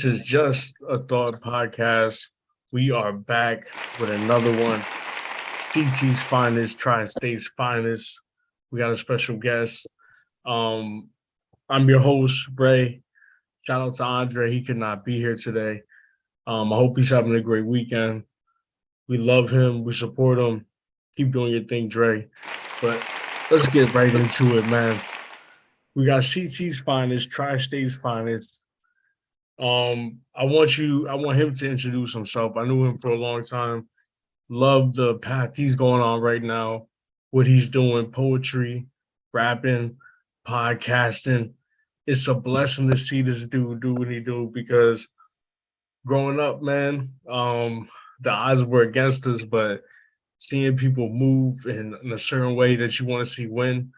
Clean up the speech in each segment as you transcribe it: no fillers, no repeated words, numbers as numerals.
This is just a thought podcast. We are back with another one. CT's finest, Tri-State's finest. We got a special guest. Um, I'm your host, Ray. Shout out to Andre. He could not be here today. I hope he's having a great weekend. We love him. We support him. Keep doing your thing, Dre. But let's get right into it, man. We got CT's finest, Tri-State's finest. I want him to introduce himself. I knew him for a long time. Love the path he's going on right now, what he's doing, poetry, rapping, podcasting. It's a blessing to see this dude do what he do because growing up, man, the odds were against us, but seeing people move in a certain way that you want to see win,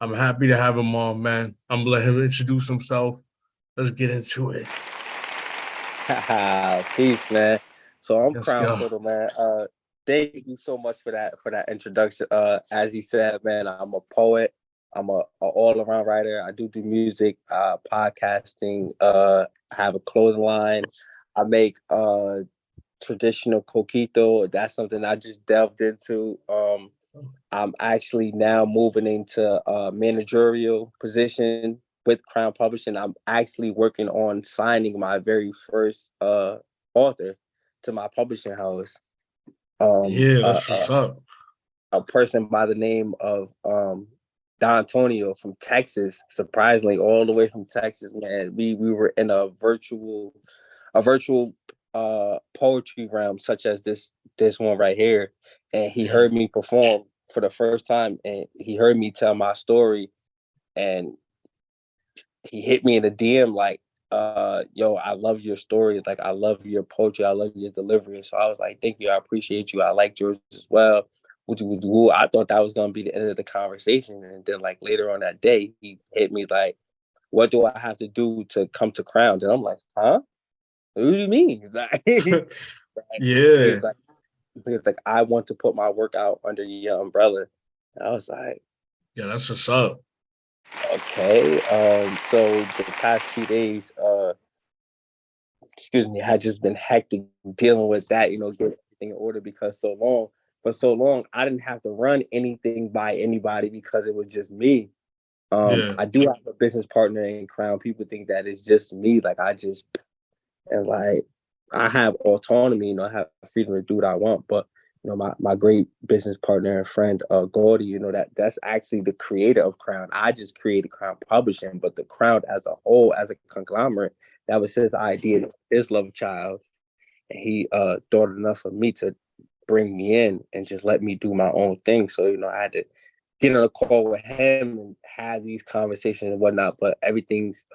I'm happy to have him on, man. I'm gonna let him introduce himself. Let's get into it. Peace, man. So I'm Let's Krwnd go. Sotto, man. Thank you so much for that introduction. As you said, man, I'm a poet. I'm a all around writer. I do music, podcasting. I have a clothing line. I make traditional coquito. That's something I just delved into. I'm actually now moving into a managerial position with Crown Publishing. I'm actually working on signing my very first author to my publishing house. Um, Yeah, uh, that's uh, what's up. a person by the name of Don Antonio from Texas. Surprisingly, all the way from Texas, man. We were in a virtual poetry realm such as this one right here, and he Yeah. heard me perform for the first time, and he heard me tell my story, and he hit me in the DM like, yo, I love your story. Like, I love your poetry. I love your delivery. So I was like, thank you. I appreciate you. I liked yours as well. I thought that was going to be the end of the conversation. And then, like, later on that day, he hit me like, what do I have to do to come to Crown? And I'm like, huh? What do you mean? Like, he Yeah. was like, I want to put my work out under your umbrella. And I was like, Yeah, that's what's up. okay. So the past 2 days, excuse me, had just been hectic dealing with that, getting everything in order because for so long, I didn't have to run anything by anybody because it was just me. Yeah. I do have a business partner in Crown. People think that it's just me. And like, I have autonomy, I have freedom to do what I want. But, my great business partner and friend, Gordy, that's actually the creator of Crown. I just created Crown Publishing, but the Crown as a whole, as a conglomerate, that was his idea, his love child. And he thought enough of me to bring me in and just let me do my own thing. So, I had to get on a call with him and have these conversations and whatnot. But everything's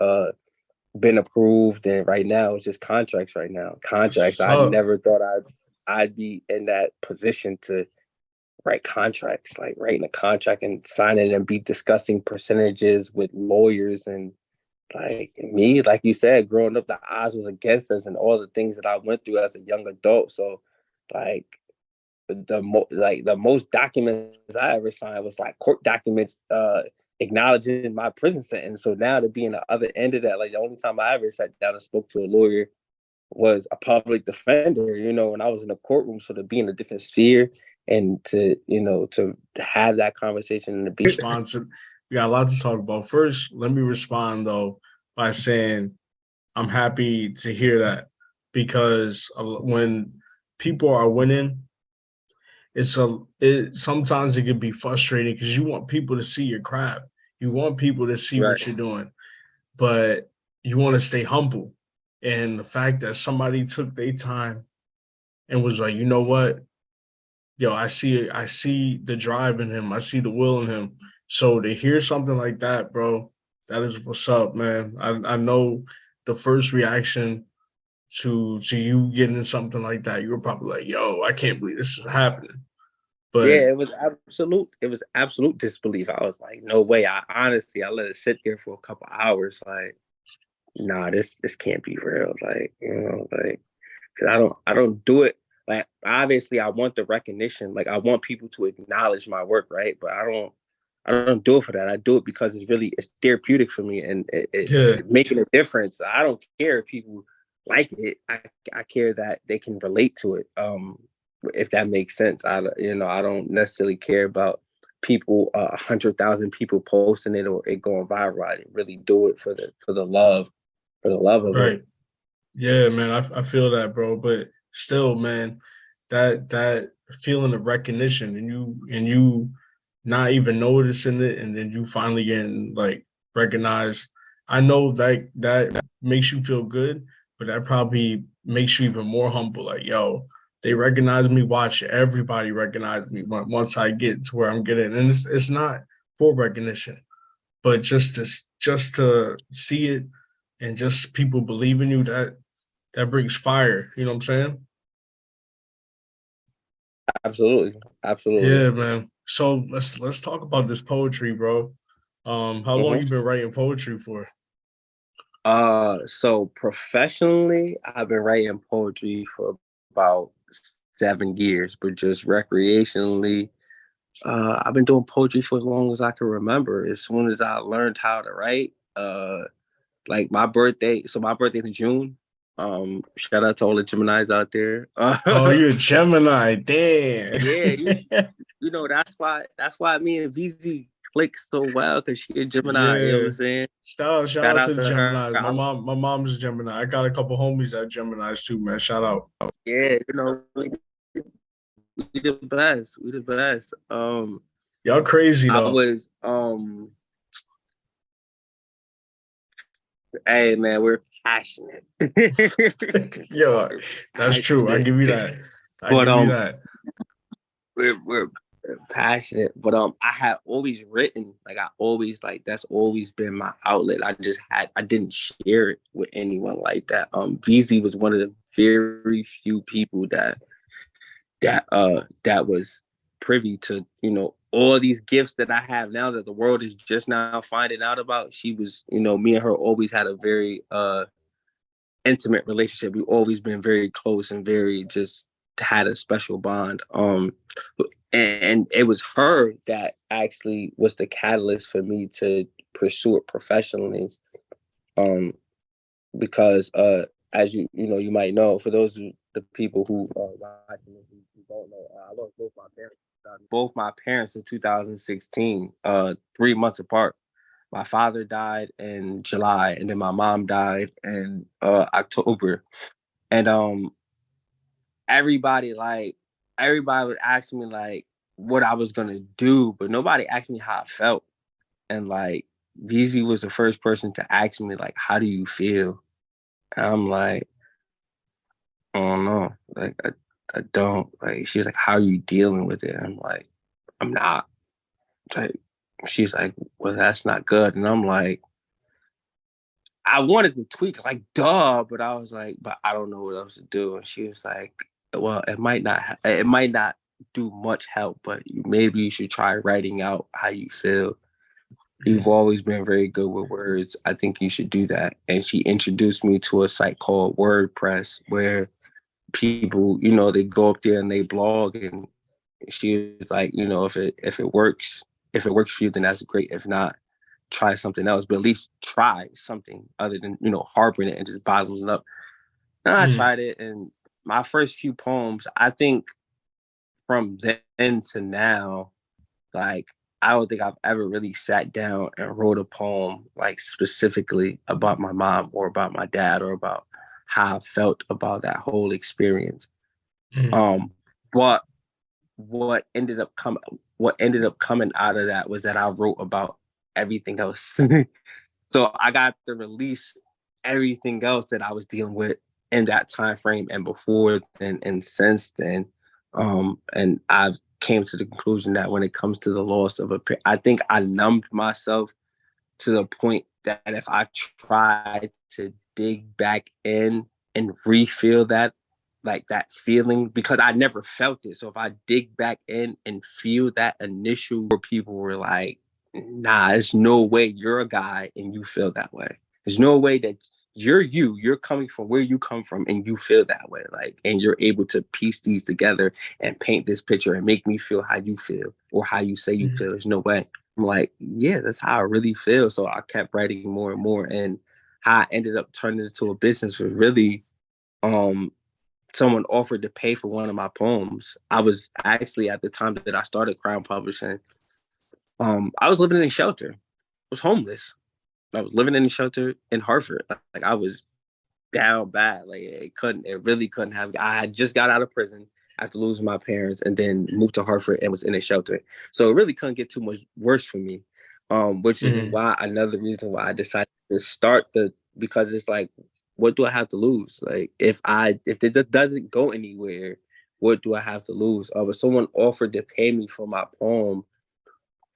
been approved, and right now it's just contracts. Right now, That's contracts. what's I up. never thought I'd be in that position to write contracts, like writing a contract and signing and be discussing percentages with lawyers. And like me, like you said, growing up, the odds was against us and all the things that I went through as a young adult. So like the most documents I ever signed was like court documents acknowledging my prison sentence. So now to be in the other end of that, like the only time I ever sat down and spoke to a lawyer was a public defender, when I was in a courtroom. So to be in a different sphere and to have that conversation and to be Responsive. We got a lot to talk about. First, let me respond though by saying I'm happy to hear that because when people are winning, it sometimes it can be frustrating because you want people to see your craft. You want people to see right. what you're doing, but you want to stay humble. And the fact that somebody took their time and was like, you know what, yo, I see the drive in him. I see the will in him. So to hear something like that, bro, that is what's up, man. I know the first reaction to you getting something like that, you were probably like, yo, I can't believe this is happening. But Yeah, it was absolute disbelief. I was like, no way. I let it sit there for a couple hours. Like, nah, this can't be real. Like, like, because I don't do it. Like, obviously I want the recognition. Like, I want people to acknowledge my work, right? But I don't do it for that. I do it because it's therapeutic for me, and yeah, it making a difference. I don't care if people like it. I care that they can relate to it. If that makes sense. I don't necessarily care about people, 100,000 people posting it or it going viral. I didn't really do it for the love of it. Right. Yeah, man, I feel that, bro. But still, man, that feeling of recognition and you not even noticing it, and then you finally getting like recognized. I know that makes you feel good, but that probably makes you even more humble. Like, yo, they recognize me. Watch everybody recognize me once I get to where I'm getting, and it's not for recognition, but just to see it and just people believe in you, that brings fire. You know what I'm saying? Absolutely. Absolutely. Yeah, man. So let's talk about this poetry, bro. How long Mm-hmm. you been writing poetry for? So professionally, I've been writing poetry for about 7 years, but just recreationally, I've been doing poetry for as long as I can remember. As soon as I learned how to write, like my birthday. So my birthday's in June. Shout out to all the Geminis out there. Oh, you're a Gemini. Damn. Yeah, that's why me and VZ click so well because she a Gemini. You know what Yeah. I'm saying? Shout Shout out out to the to her. Geminis. My mom's a Gemini. I got a couple homies that are Geminis too, man. Shout out. Yeah, we the best. We the best. Y'all crazy I though. was Hey man, we're passionate. Yo, We're that's true. I passionate. give you that. I But give you that. we're passionate. But I had always written, like I always like that's always been my outlet. I didn't share it with anyone like that. VZ was one of the very few people that was privy to, all these gifts that I have now that the world is just now finding out about. She was, me and her always had a very intimate relationship. We've always been very close and very just had a special bond. And it was her that actually was the catalyst for me to pursue it professionally. Um, because as you might know, for those the people who are watching this who don't know, I lost both my parents. Both my parents in 2016, 3 months apart. My father died in July, and then my mom died in October. And everybody everybody would ask me like what I was gonna do, but nobody asked me how I felt. And like VZ was the first person to ask me like, "How do you feel?" And I'm like, "I don't know. Like I don't." Like she's like, "How are you dealing with it?" I'm like, "I'm not." Like she's like, "Well, that's not good." And I'm like, I wanted to tweak, like, duh, but I was like, but I don't know what else to do. And she was like, well, it might not do much help, but maybe you should try writing out how you feel. You've always been very good with words. I think you should do that. And she introduced me to a site called WordPress where people, they go up there and they blog. And she was like, if it works for you, then that's great. If not, try something else, but at least try something other than, harboring it and just bottling it up. And I Mm. tried it, and my first few poems, I think from then to now, like, I don't think I've ever really sat down and wrote a poem like specifically about my mom or about my dad or about how I felt about that whole experience. Mm. Um, but what ended up coming out of that was that I wrote about everything else. So I got to release everything else that I was dealing with in that time frame and before then and since then. And I've came to the conclusion that when it comes to the loss of I think I numbed myself to the point that if I try to dig back in and refeel that, like that feeling, because I never felt it. So if I dig back in and feel that initial where people were like, nah, there's no way you're a guy and you feel that way. There's no way that you're coming from where you come from and you feel that way. Like, and you're able to piece these together and paint this picture and make me feel how you feel or how you say you Mm. feel. There's no way. I'm like, yeah, that's how I really feel. So I kept writing more and more. And how I ended up turning it into a business was really someone offered to pay for one of my poems. I was actually, at the time that I started Krwnd Publishing, I was living in a shelter. I was homeless. I was living in a shelter in Hartford. Like I was down bad. Like it really couldn't have. I had just got out of prison after losing my parents, and then moved to Hartford and was in a shelter. So it really couldn't get too much worse for me. Which is why, another reason why I decided to start because it's like, what do I have to lose? Like if it doesn't go anywhere, what do I have to lose? But someone offered to pay me for my poem,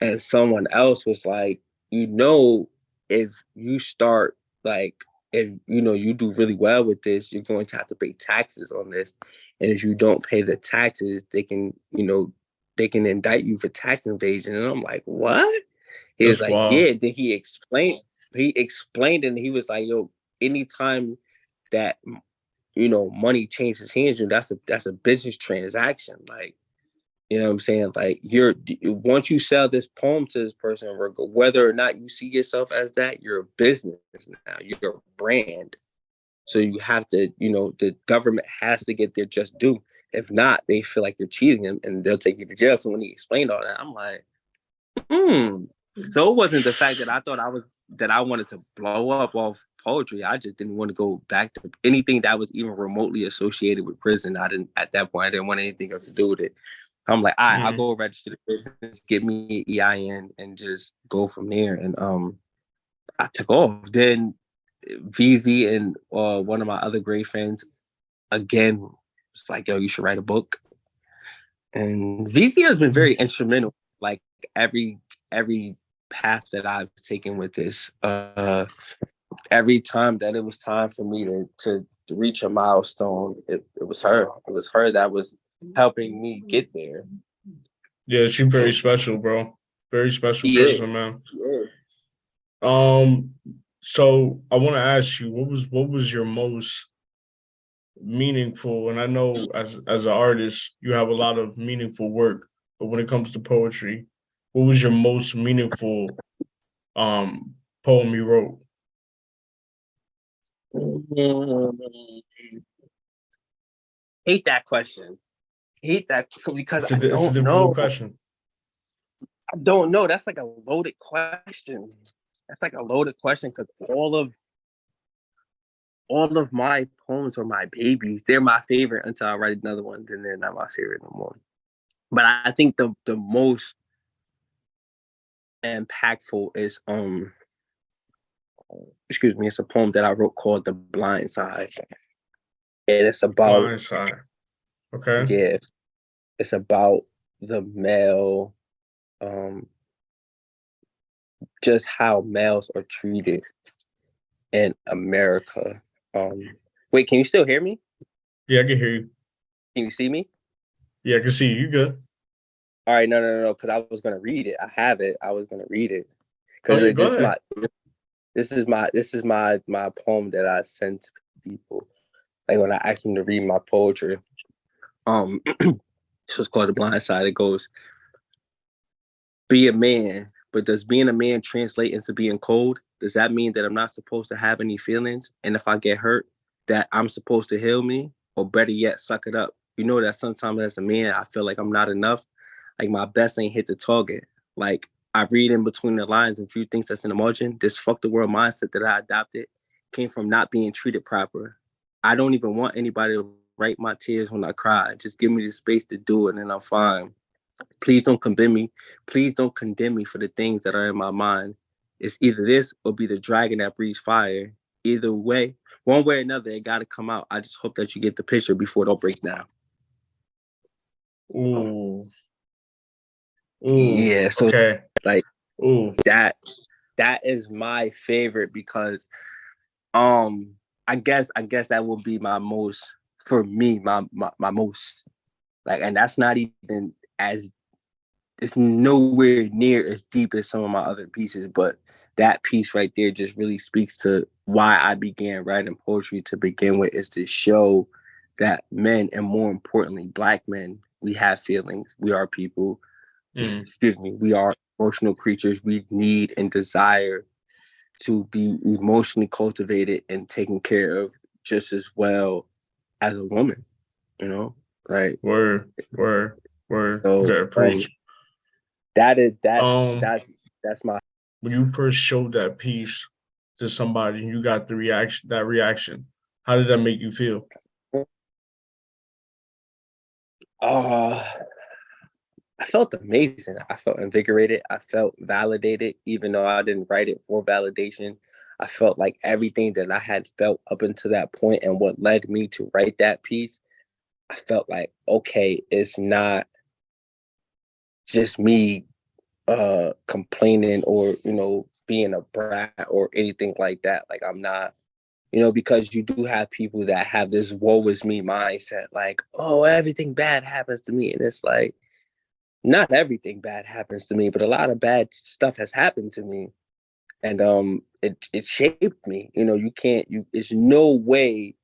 and someone else was like, if you start, like, if you do really well with this, you're going to have to pay taxes on this, and if you don't pay the taxes, they can indict you for tax evasion. And I'm like, what? He was That's like, wild. yeah. Then he explained, and he was like, yo, anytime that money changes hands, that's a business transaction. Like, you know what I'm saying? Like, once you sell this poem to this person, whether or not you see yourself as that, you're a business now. You're a brand. So you have to, the government has to get their just due. If not, they feel like you're cheating them, and they'll take you to jail. So when he explained all that, I'm like, So it wasn't the fact that I wanted to blow up off poetry. I just didn't want to go back to anything that was even remotely associated with prison. At that point, I didn't want anything else to do with it. I'm like, all right, I'll go register the business, get me an EIN, and just go from there. And I took off. Then VZ and one of my other great friends, again, was like, yo, you should write a book. And VZ has been very instrumental, like every path that I've taken with this. Every time that it was time for me to reach a milestone, it was her. It was her that was helping me get there. Yeah, she's very special, bro. Very special person, man. So I want to ask you, what was your most meaningful? And I know as an artist, you have a lot of meaningful work, but when it comes to poetry, what was your most meaningful poem you wrote? Hate that question. Hate that because It's a difficult question. I don't know. That's like a loaded question. That's like a loaded question because all of my poems are my babies. They're my favorite until I write another one, then they're not my favorite no more. But I think the most impactful is it's a poem that I wrote called "The Blind Side," and it's about Blind Side. Okay. Yeah, it's about the male, just how males are treated in America. Wait, can you still hear me? Yeah, I can hear you. Can you see me? Yeah, I can see you. You good? All right, no, because I was gonna read it. I have it. I was gonna read it Oh, because yeah, go ahead. this is my poem that I send to people. Like when I ask them to read my poetry. This was called "The Blind Side." It goes, "Be a man, but does being a man translate into being cold? Does that mean that I'm not supposed to have any feelings? And if I get hurt, that I'm supposed to heal me? Or better yet, suck it up? You know that sometimes as a man, I feel like I'm not enough. Like my best ain't hit the target. Like I read in between the lines and few things that's in the margin. This fuck the world mindset that I adopted came from not being treated proper. I don't even want anybody to write my tears when I cry. Just give me the space to do it and I'm fine. Please don't condemn me. Please don't condemn me for the things that are in my mind. It's either this or be the dragon that breathes fire. Either way, one way or another, it got to come out. I just hope that you get the picture before it all breaks down." Ooh. Ooh. Yeah, so Okay. like Ooh. that is my favorite because I guess that will be my most, for me, my most, like, and that's not even as, it's nowhere near as deep as some of my other pieces, but that piece right there just really speaks to why I began writing poetry to begin with, is to show that men, and more importantly, Black men, we have feelings. We are people. We are emotional creatures. We need and desire to be emotionally cultivated and taken care of just as well as a woman, like word. so Good like approach. that is Um, that's my when you first showed that piece to somebody and you got that reaction, how did that make you feel? uh I felt amazing. I felt invigorated. I felt validated, even though I didn't write it for validation. I felt like everything that I had felt up until that point and what led me to write that piece, I felt like, okay, it's not just me complaining or, being a brat or anything like that. Like I'm not, because you do have people that have this woe is me mindset, like, oh, everything bad happens to me. And it's like, not everything bad happens to me, but a lot of bad stuff has happened to me. And it shaped me. You can't there's no way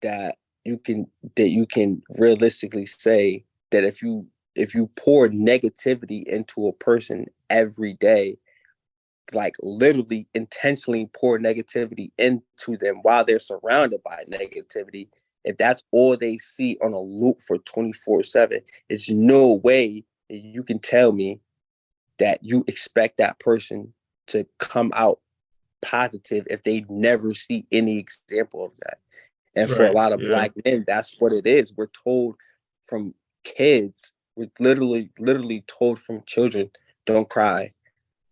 that you can realistically say that if you pour negativity into a person every day, like literally intentionally pour negativity into them while they're surrounded by negativity, if that's all they see on a loop for 24/7, there's no way that you can tell me that you expect that person to come out positive if they never see any example of that. And for a Right. lot of Yeah. Black men, that's what it is. We're told from kids, we're literally told from children, don't cry,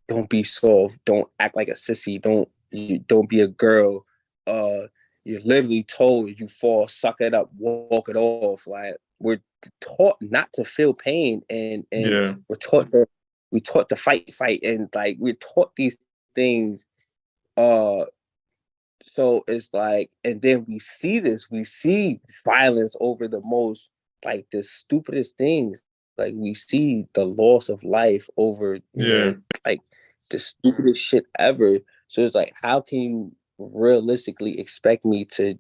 don't be soft, don't act like a sissy, don't be a girl. You're literally told you fall, suck it up, walk it off. Like we're taught not to feel pain, and Yeah. we're taught to fight, and like we're taught these things. Uh, so it's like, and then we see violence over the most, like the stupidest things. Like we see the loss of life over, Yeah. like the stupidest shit ever. So it's like, how can you realistically expect me to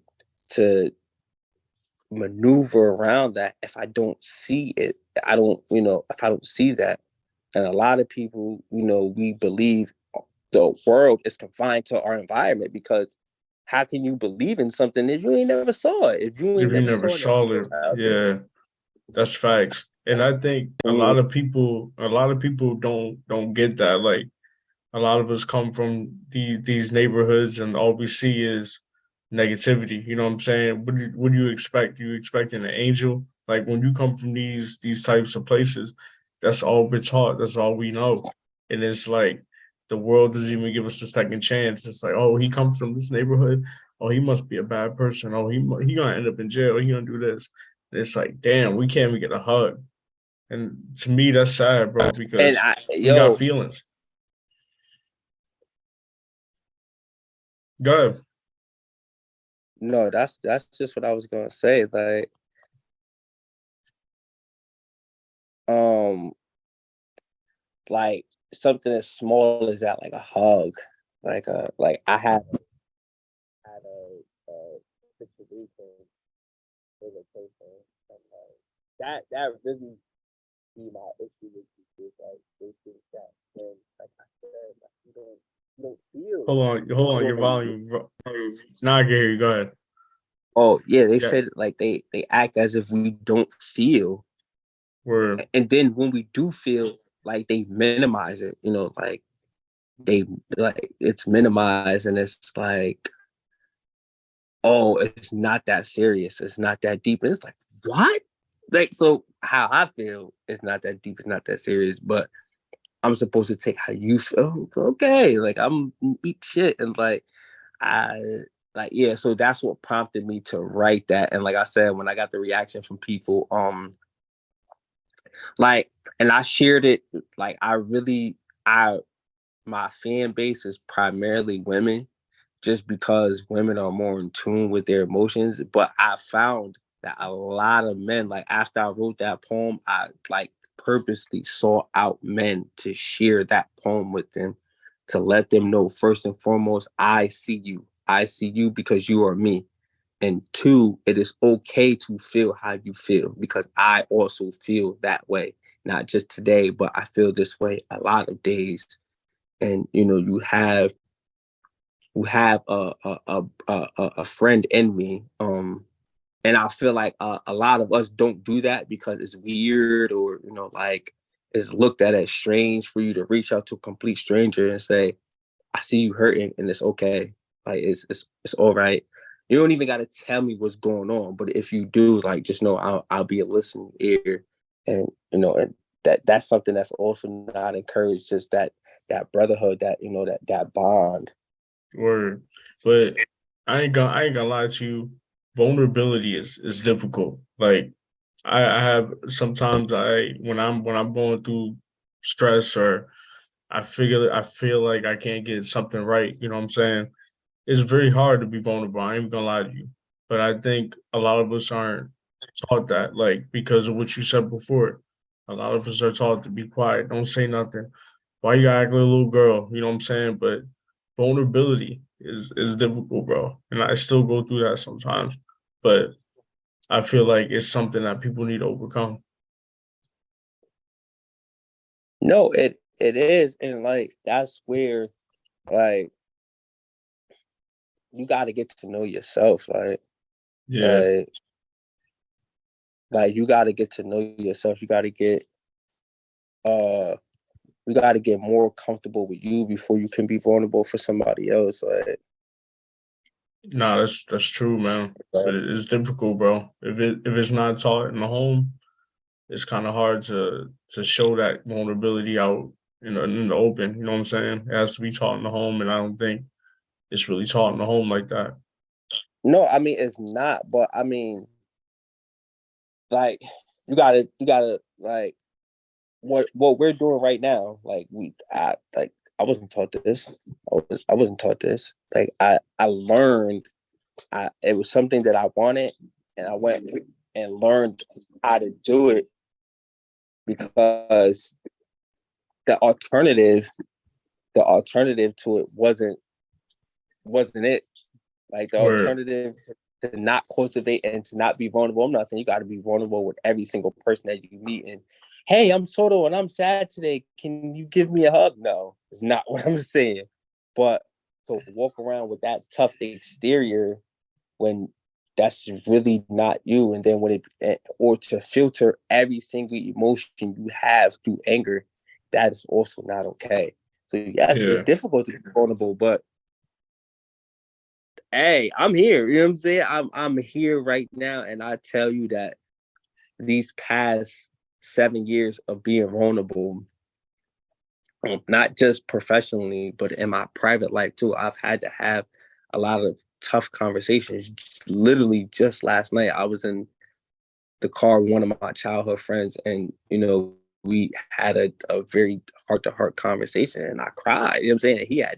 maneuver around that if I don't see it? I don't, if I don't see that. And a lot of people, we believe the world is confined to our environment, because how can you believe in something if you ain't never saw it? If you ain't If you never never saw it in saw real it, life, yeah, that's facts. And I think mm, a lot of people don't get that. Like a lot of us come from these neighborhoods and all we see is negativity. You know what I'm saying? What do you expect? You expecting an angel? Like when you come from these types of places, that's all we're taught. That's all we know. And it's like the world doesn't even give us a second chance. It's like, oh, he comes from this neighborhood. Oh, he must be a bad person. Oh, he gonna end up in jail. He gonna do this. And it's like, damn, we can't even get a hug. And to me, that's sad, bro, and because I, we got yo, feelings. Go ahead. no, that's just what I was gonna say. Um, like something as small as that, like a hug, like I had a situation with a person, and that really be my issue with people. Like they think that, and like I said, like you don't feel, Hold on. you Your don't know. volume. It's not good. Go ahead. Oh yeah, they Yeah, said like they act as if we don't feel, we're and then when we do feel, like they minimize it. Like they like it's minimized, and it's like, oh, it's not that serious. It's not that deep. And it's like, what? Like, so how I feel, it's not that deep. It's not that serious. But I'm supposed to take how you feel. Okay, like I'm eat shit, and I yeah. So that's what prompted me to write that. And like I said, when I got the reaction from people, like, and I shared it. Like I my fan base is primarily women, just because women are more in tune with their emotions. But I found that a lot of men, like after I wrote that poem, I like purposely sought out men to share that poem with them, to let them know, first and foremost, I see you. I see you because you are me. And two, it is okay to feel how you feel, because I also feel that way. Not just today, but I feel this way a lot of days. And you have a friend in me, And I feel like a lot of us don't do that because it's weird, or like it's looked at as strange for you to reach out to a complete stranger and say, I see you hurting and it's okay. Like it's all right. You don't even gotta tell me what's going on. But if you do, like, just know I'll be a listening ear. And and that's something that's also not encouraged, just that brotherhood, that bond. Word. But I ain't gonna lie to you. Vulnerability is difficult. Like I have sometimes when I'm going through stress, or I feel like I can't get something right. You know what I'm saying? It's very hard to be vulnerable. I ain't gonna lie to you. But I think a lot of us aren't taught that, like, because of what you said before. A lot of us are taught to be quiet, don't say nothing. Why you gotta act like a little girl? You know what I'm saying? But vulnerability is difficult, bro. And I still go through that sometimes. But I feel like it's something that people need to overcome. No, it is, and like that's where, like, you got to get to know yourself, Yeah. like like you got to get to know yourself. Uh you got to get more comfortable with you before you can be vulnerable for somebody else. No, that's true, man. Like, But it's difficult, bro. If it's not taught in the home, it's kind of hard to show that vulnerability out in the open. You know what I'm saying? It has to be taught in the home, and I don't think it's really taught in the home like that. no, I mean it's not, but I mean, like, you gotta like what we're doing right now. Like, I wasn't taught this. I wasn't taught this. Like, I learned. It was something that I wanted, and I went and learned how to do it, because the alternative the alternative to it wasn't it. Like, the Where alternative to not cultivate and to not be vulnerable. I'm not saying you got to be vulnerable with every single person that you meet. And hey, I'm Soto and I'm sad today. Can you give me a hug? No, it's not what I'm saying. But to walk around with that tough exterior when that's really not you, and then or to filter every single emotion you have through anger, that is also not okay. So yes, it's yeah, difficult to be vulnerable, but hey, I'm here. You know what I'm saying? I'm here right now, and I tell you that these past 7 years of being vulnerable, not just professionally, but in my private life too, I've had to have a lot of tough conversations. Literally, just last night, I was in the car with one of my childhood friends, and we had a very heart to heart conversation, and I cried. You know what I'm saying?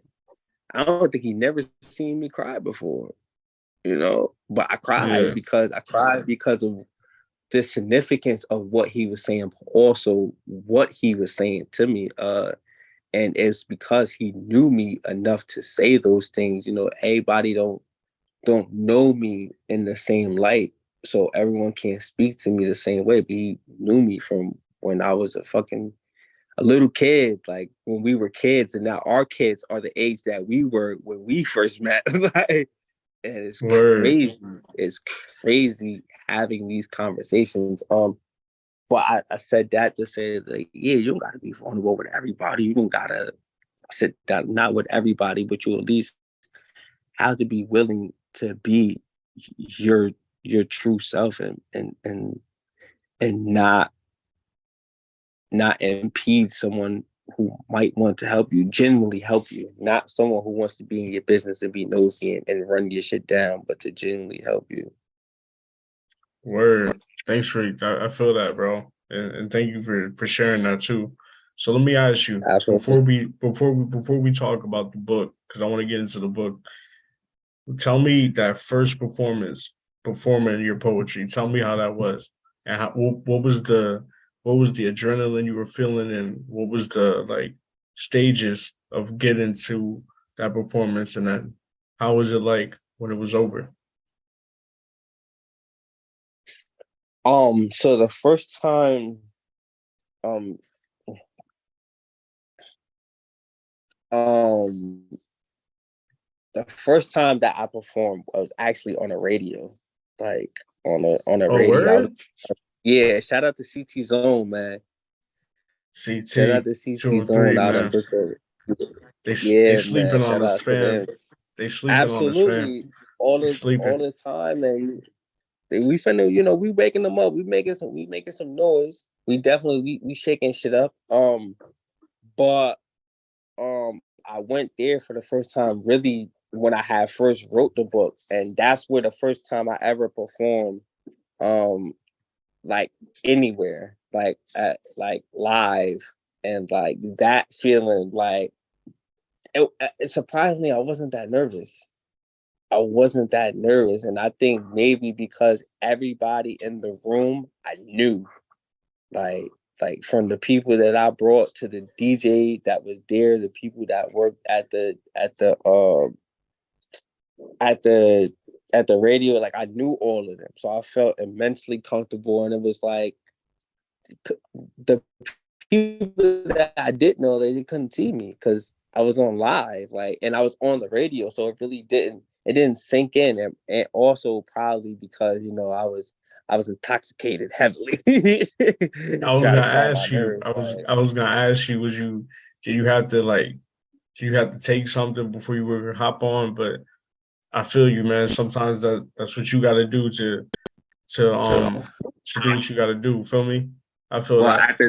I don't think he never seen me cry before. But yeah, I cried because of the significance of what he was saying, but also what he was saying to me. And it's because he knew me enough to say those things. Everybody don't know me in the same light, so everyone can't speak to me the same way. But he knew me from when I was a little kid, like when we were kids, and now our kids are the age that we were when we first met. Like, and it's word, crazy. It's crazy having these conversations. But I said that to say, like, yeah, you don't gotta be vulnerable with everybody. You don't gotta sit down, not with everybody, but you at least have to be willing to be your your true self, and not impede someone who might want to help you, genuinely help you, not someone who wants to be in your business and be nosy and run your shit down, but to genuinely help you. word. Thanks for I feel that, bro, and thank you for sharing that too. So let me ask you Absolutely. before we talk about the book, because I want to get into the book. Tell me that first performing your poetry. Tell me how that was, and what was the adrenaline you were feeling, and what was the like stages of getting to that performance, and then how was it like when it was over? So um, um, the first time that I performed was actually on the radio. Like, on a Oh, radio. word? Yeah, shout out to CT Zone, man. Shout out CT to two CT or three, Zone out in man. Brooklyn. They Yeah, man. sleeping on Shout us, out to fam. them. They sleeping on us, fam. Absolutely, They all sleeping. the time, and we finna, we waking them up. We making some noise. We definitely we shaking shit up. But I went there for the first time really when I had first wrote the book, and that's where the first time I ever performed, like anywhere, like at like live, and like that feeling, like it surprised me. I wasn't that nervous. I wasn't that nervous. And I think maybe because everybody in the room I knew, like from the people that I brought to the DJ that was there, the people that worked at the radio, like I knew all of them. So I felt immensely comfortable, and it was like the people that I didn't know, they couldn't see me because I was on live, like, and I was on the radio, so it didn't sink in, and also probably because I was intoxicated heavily, I was trying to gonna calm my ask you. nerves. Like, I was gonna ask you. Was you? Did you have to like? Did you have to take something before you were gonna hop on? But I feel you, man. Sometimes that's what you got to do to to do what you got to do. Feel me? I feel well, that.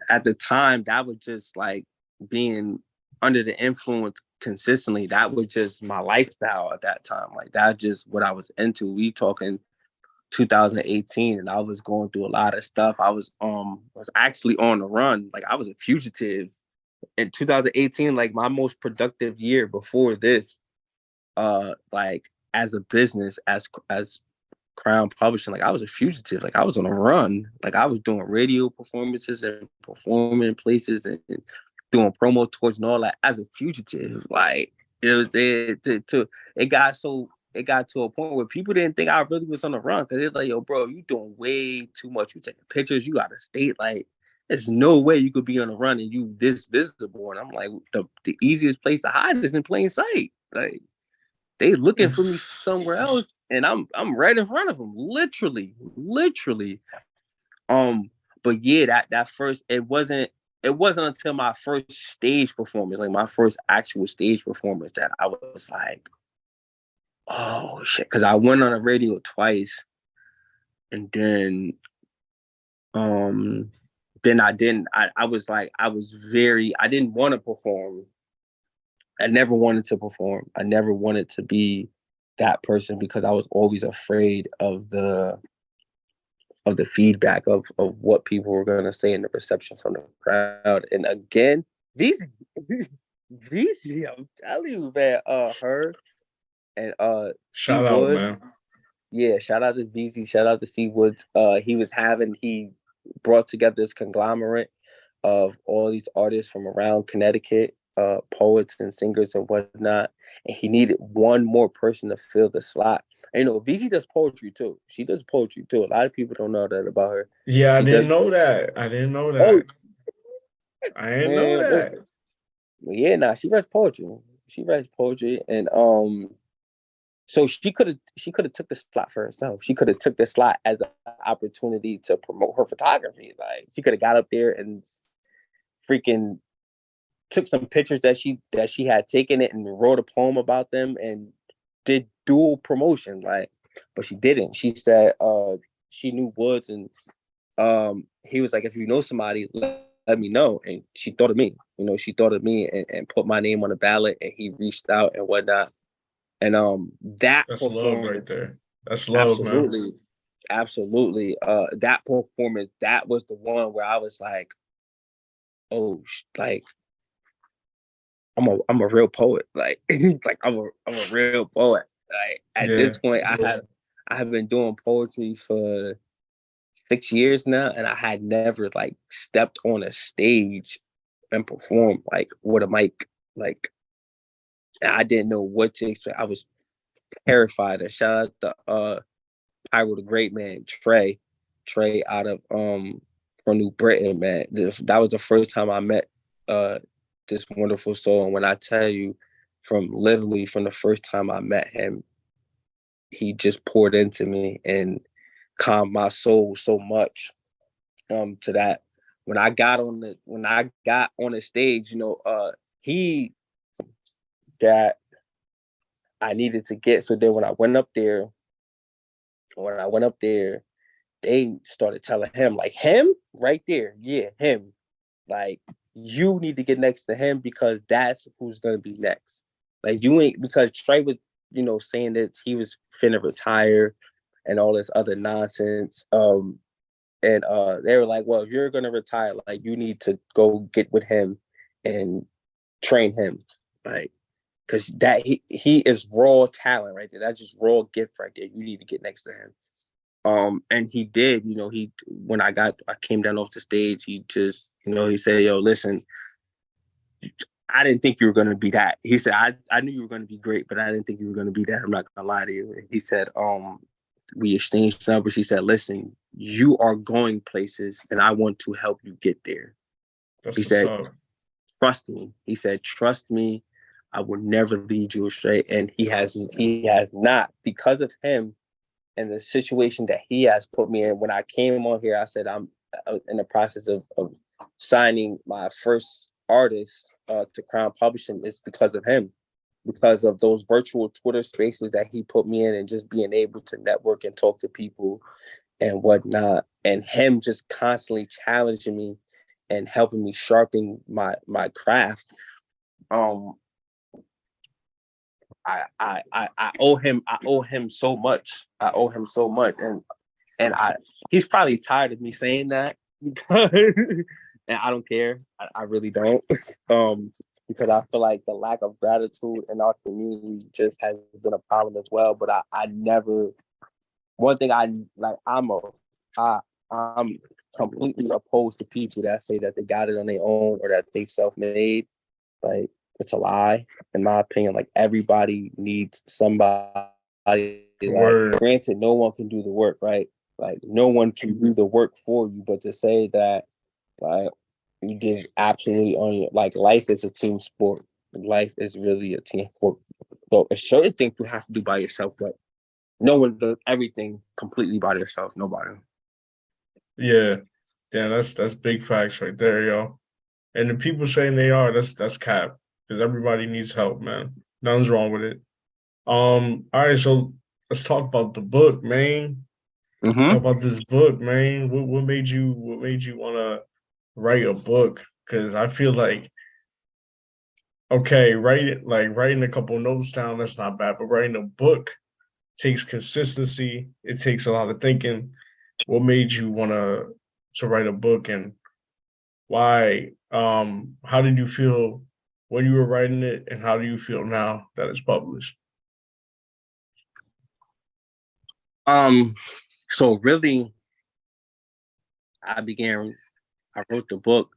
at the time, that was just like being under the influence consistently. That was just my lifestyle at that time. Like that's just what I was into. We talking 2018, and I was going through a lot of stuff. I was actually on the run. Like I was a fugitive in 2018, like my most productive year before this, like as a business, as Krwnd Publishing, like I was a fugitive, like I was on a run, like I was doing radio performances and performing places and doing promo tours and all that as a fugitive. Like it was it got to a point where people didn't think I really was on the run because they're like, yo, bro, you doing way too much. You taking pictures, you out of state, like there's no way you could be on the run and you this visible. And I'm like, the easiest place to hide is in plain sight. Like they looking for me somewhere else, and I'm right in front of them, literally. Um, but yeah, that first it wasn't until my first stage performance, like my first actual stage performance, that I was like, oh shit, because I went on the radio twice, and um then I didn't. I was like, I didn't want to perform. I never wanted to perform. I never wanted to be that person because I was always afraid of the feedback of what people were gonna say and the reception from the crowd. And again, these I'm telling you, man, her and C Shout out, Wood. man. Yeah, shout out to VZ, shout out to C Woods. He brought together this conglomerate of all these artists from around Connecticut, poets and singers and whatnot. And he needed one more person to fill the slot. And, VZ does poetry too. She does poetry too. A lot of people don't know that about her. Yeah, I She does. didn't know that. I didn't know Oh that. I didn't know man, that. listen. Yeah, nah, she writes poetry. She writes poetry, and so she could have took the slot for herself. She could have took the slot as an opportunity to promote her photography. Like she could have got up there and freaking took some pictures that she had taken it and wrote a poem about them and did dual promotion. Like, but she didn't. She said she knew Woods, and he was like, if you know somebody, let me know. And she thought of me. She thought of me and put my name on the ballot, and he reached out and whatnot. And that That's love right performance, there. That's love, man. absolutely, absolutely. That performance, that was the one where I was like, oh, like I'm a real poet. Like like I'm a real poet. Like at Yeah. this point, I have been doing poetry for 6 years now, and I had never like stepped on a stage and performed like with a mic. Like I didn't know what to expect. I was terrified. And shout out to Pyro the Great Man, Trey out of from New Britain, man. That was the first time I met this wonderful soul. And when I tell you, from literally from the first time I met him, he just poured into me, and calmed my soul so much to that when I got on the stage, he that I needed to get. So then when I went up there, they started telling him, like, him right there, yeah, him. Like, you need to get next to him because that's who's gonna be next. Like, you ain't, because Trey was, saying that he was finna retire and all this other nonsense. And they were like, well, if you're gonna retire, like, you need to go get with him and train him. Like, because that he is raw talent right there. That's just raw gift right there. You need to get next to him. And he did, when I came down off the stage, he just, he said, yo, listen, I didn't think you were gonna be that. He said, I knew you were gonna be great, but I didn't think you were gonna be that. I'm not gonna lie to you. He said, we exchanged numbers. He said, listen, you are going places and I want to help you get there. He said, trust me. He said, trust me, I will never lead you astray. And he has not, because of him and the situation that he has put me in. When I came on here, I said I'm in the process of signing my first artist to Crown Publishing. Is because of him, because of those virtual Twitter spaces that he put me in, and just being able to network and talk to people and whatnot, and him just constantly challenging me and helping me sharpen my craft. I owe him so much. I owe him so much, and he's probably tired of me saying that, and I don't care. I really don't, because I feel like the lack of gratitude in our community just has been a problem as well. But I never. One thing I'm completely opposed to people that say that they got it on their own or that they self-made. Like, it's a lie, in my opinion. Like, everybody needs somebody. Like, granted, no one can do the work, right? Like, no one can do the work for you. But to say that, like, you did absolutely on your, like, life is a team sport. Life is really a team sport. So it's certain things you have to do by yourself, but no one does everything completely by themselves. Nobody. Yeah, damn, that's big facts right there, yo. And the people saying they are, that's cap, because everybody needs help, man. Nothing's wrong with it. All right, so let's talk about the book, man. Mm-hmm. Talk about this book, man. What made you want to write a book? Because I feel like, okay, writing a couple notes down, that's not bad, but writing a book takes consistency. It takes a lot of thinking. What made you want to write a book, and why? How did you feel when you were writing it, and how do you feel now that it's published? So really, I wrote the book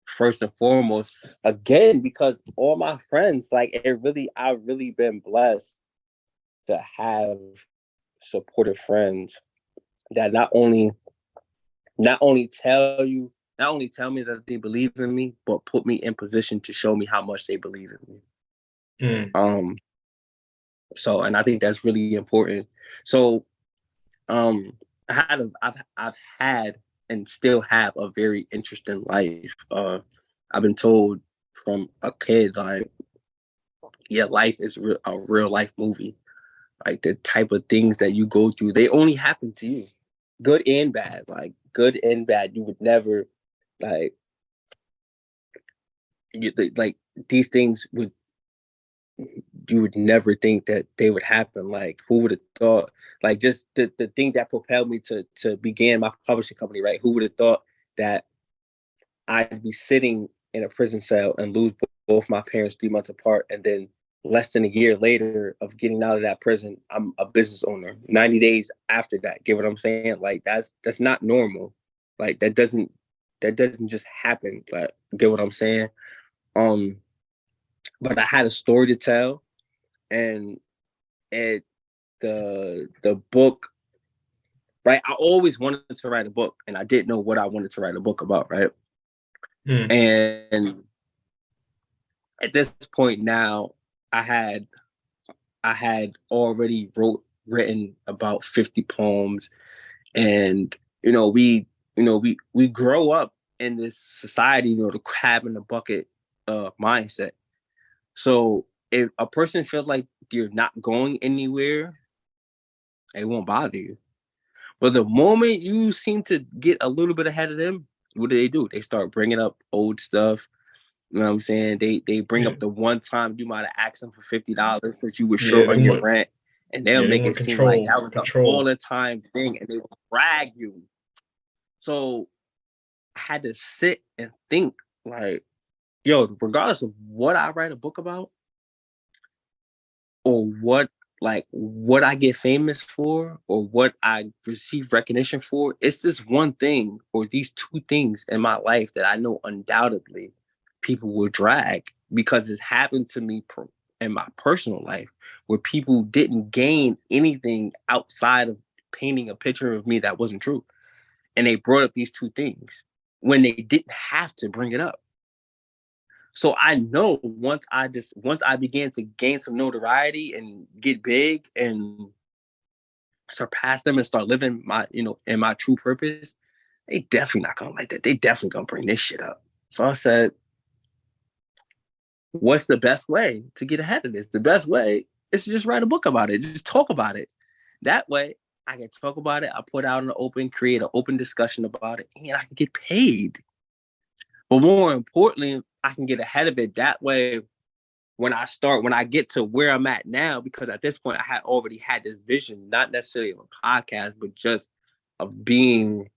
first and foremost, again, because all my friends, like, I've really been blessed to have supportive friends that not only tell me that they believe in me, but put me in position to show me how much they believe in me. Mm. So, and I think that's really important. So, I've had and still have a very interesting life. I've been told from a kid, like, yeah, life is a real life movie. Like, the type of things that you go through, they only happen to you, good and bad. Like, good and bad, you would never, like, like, these things you would never think that they would happen. Like, who would have thought? Like, just the thing that propelled me to begin my publishing company, right? Who would have thought that I'd be sitting in a prison cell and lose both my parents 3 months apart, and then less than a year later of getting out of that prison, I'm a business owner. 90 days after that, get what I'm saying? Like, that's not normal. Like, that doesn't just happen. Like, get what I'm saying? But I had a story to tell, and the book, right? I always wanted to write a book, and I didn't know what I wanted to write a book about, right? And at this point now, I had already written about 50 poems, And we grow up in this society, the crab in the bucket mindset. So if a person feels like you're not going anywhere, it won't bother you. But the moment you seem to get a little bit ahead of them, what do? They start bringing up old stuff. You know what I'm saying? They bring up the one time you might have asked them for $50 because you were Yeah, short on your rent, and they'll they make want it seem like that was an all control. the time thing, and they will brag you. So I had to sit and think, like, yo, regardless of what I write a book about or what I get famous for or what I receive recognition for, it's this one thing or these two things in my life that I know undoubtedly people will drag because it's happened to me in my personal life where people didn't gain anything outside of painting a picture of me that wasn't true. And they brought up these two things when they didn't have to bring it up. So I know once I began to gain some notoriety and get big and surpass them and start living in my true purpose, they definitely not gonna like that. They definitely gonna bring this shit up. So I said, what's the best way to get ahead of this? The best way is to just write a book about it. Just talk about it. That way I can talk about it. I put out in the open, create an open discussion about it, and I can get paid. But more importantly, I can get ahead of it that way when I get to where I'm at now, because at this point I had already had this vision, not necessarily of a podcast, but just of being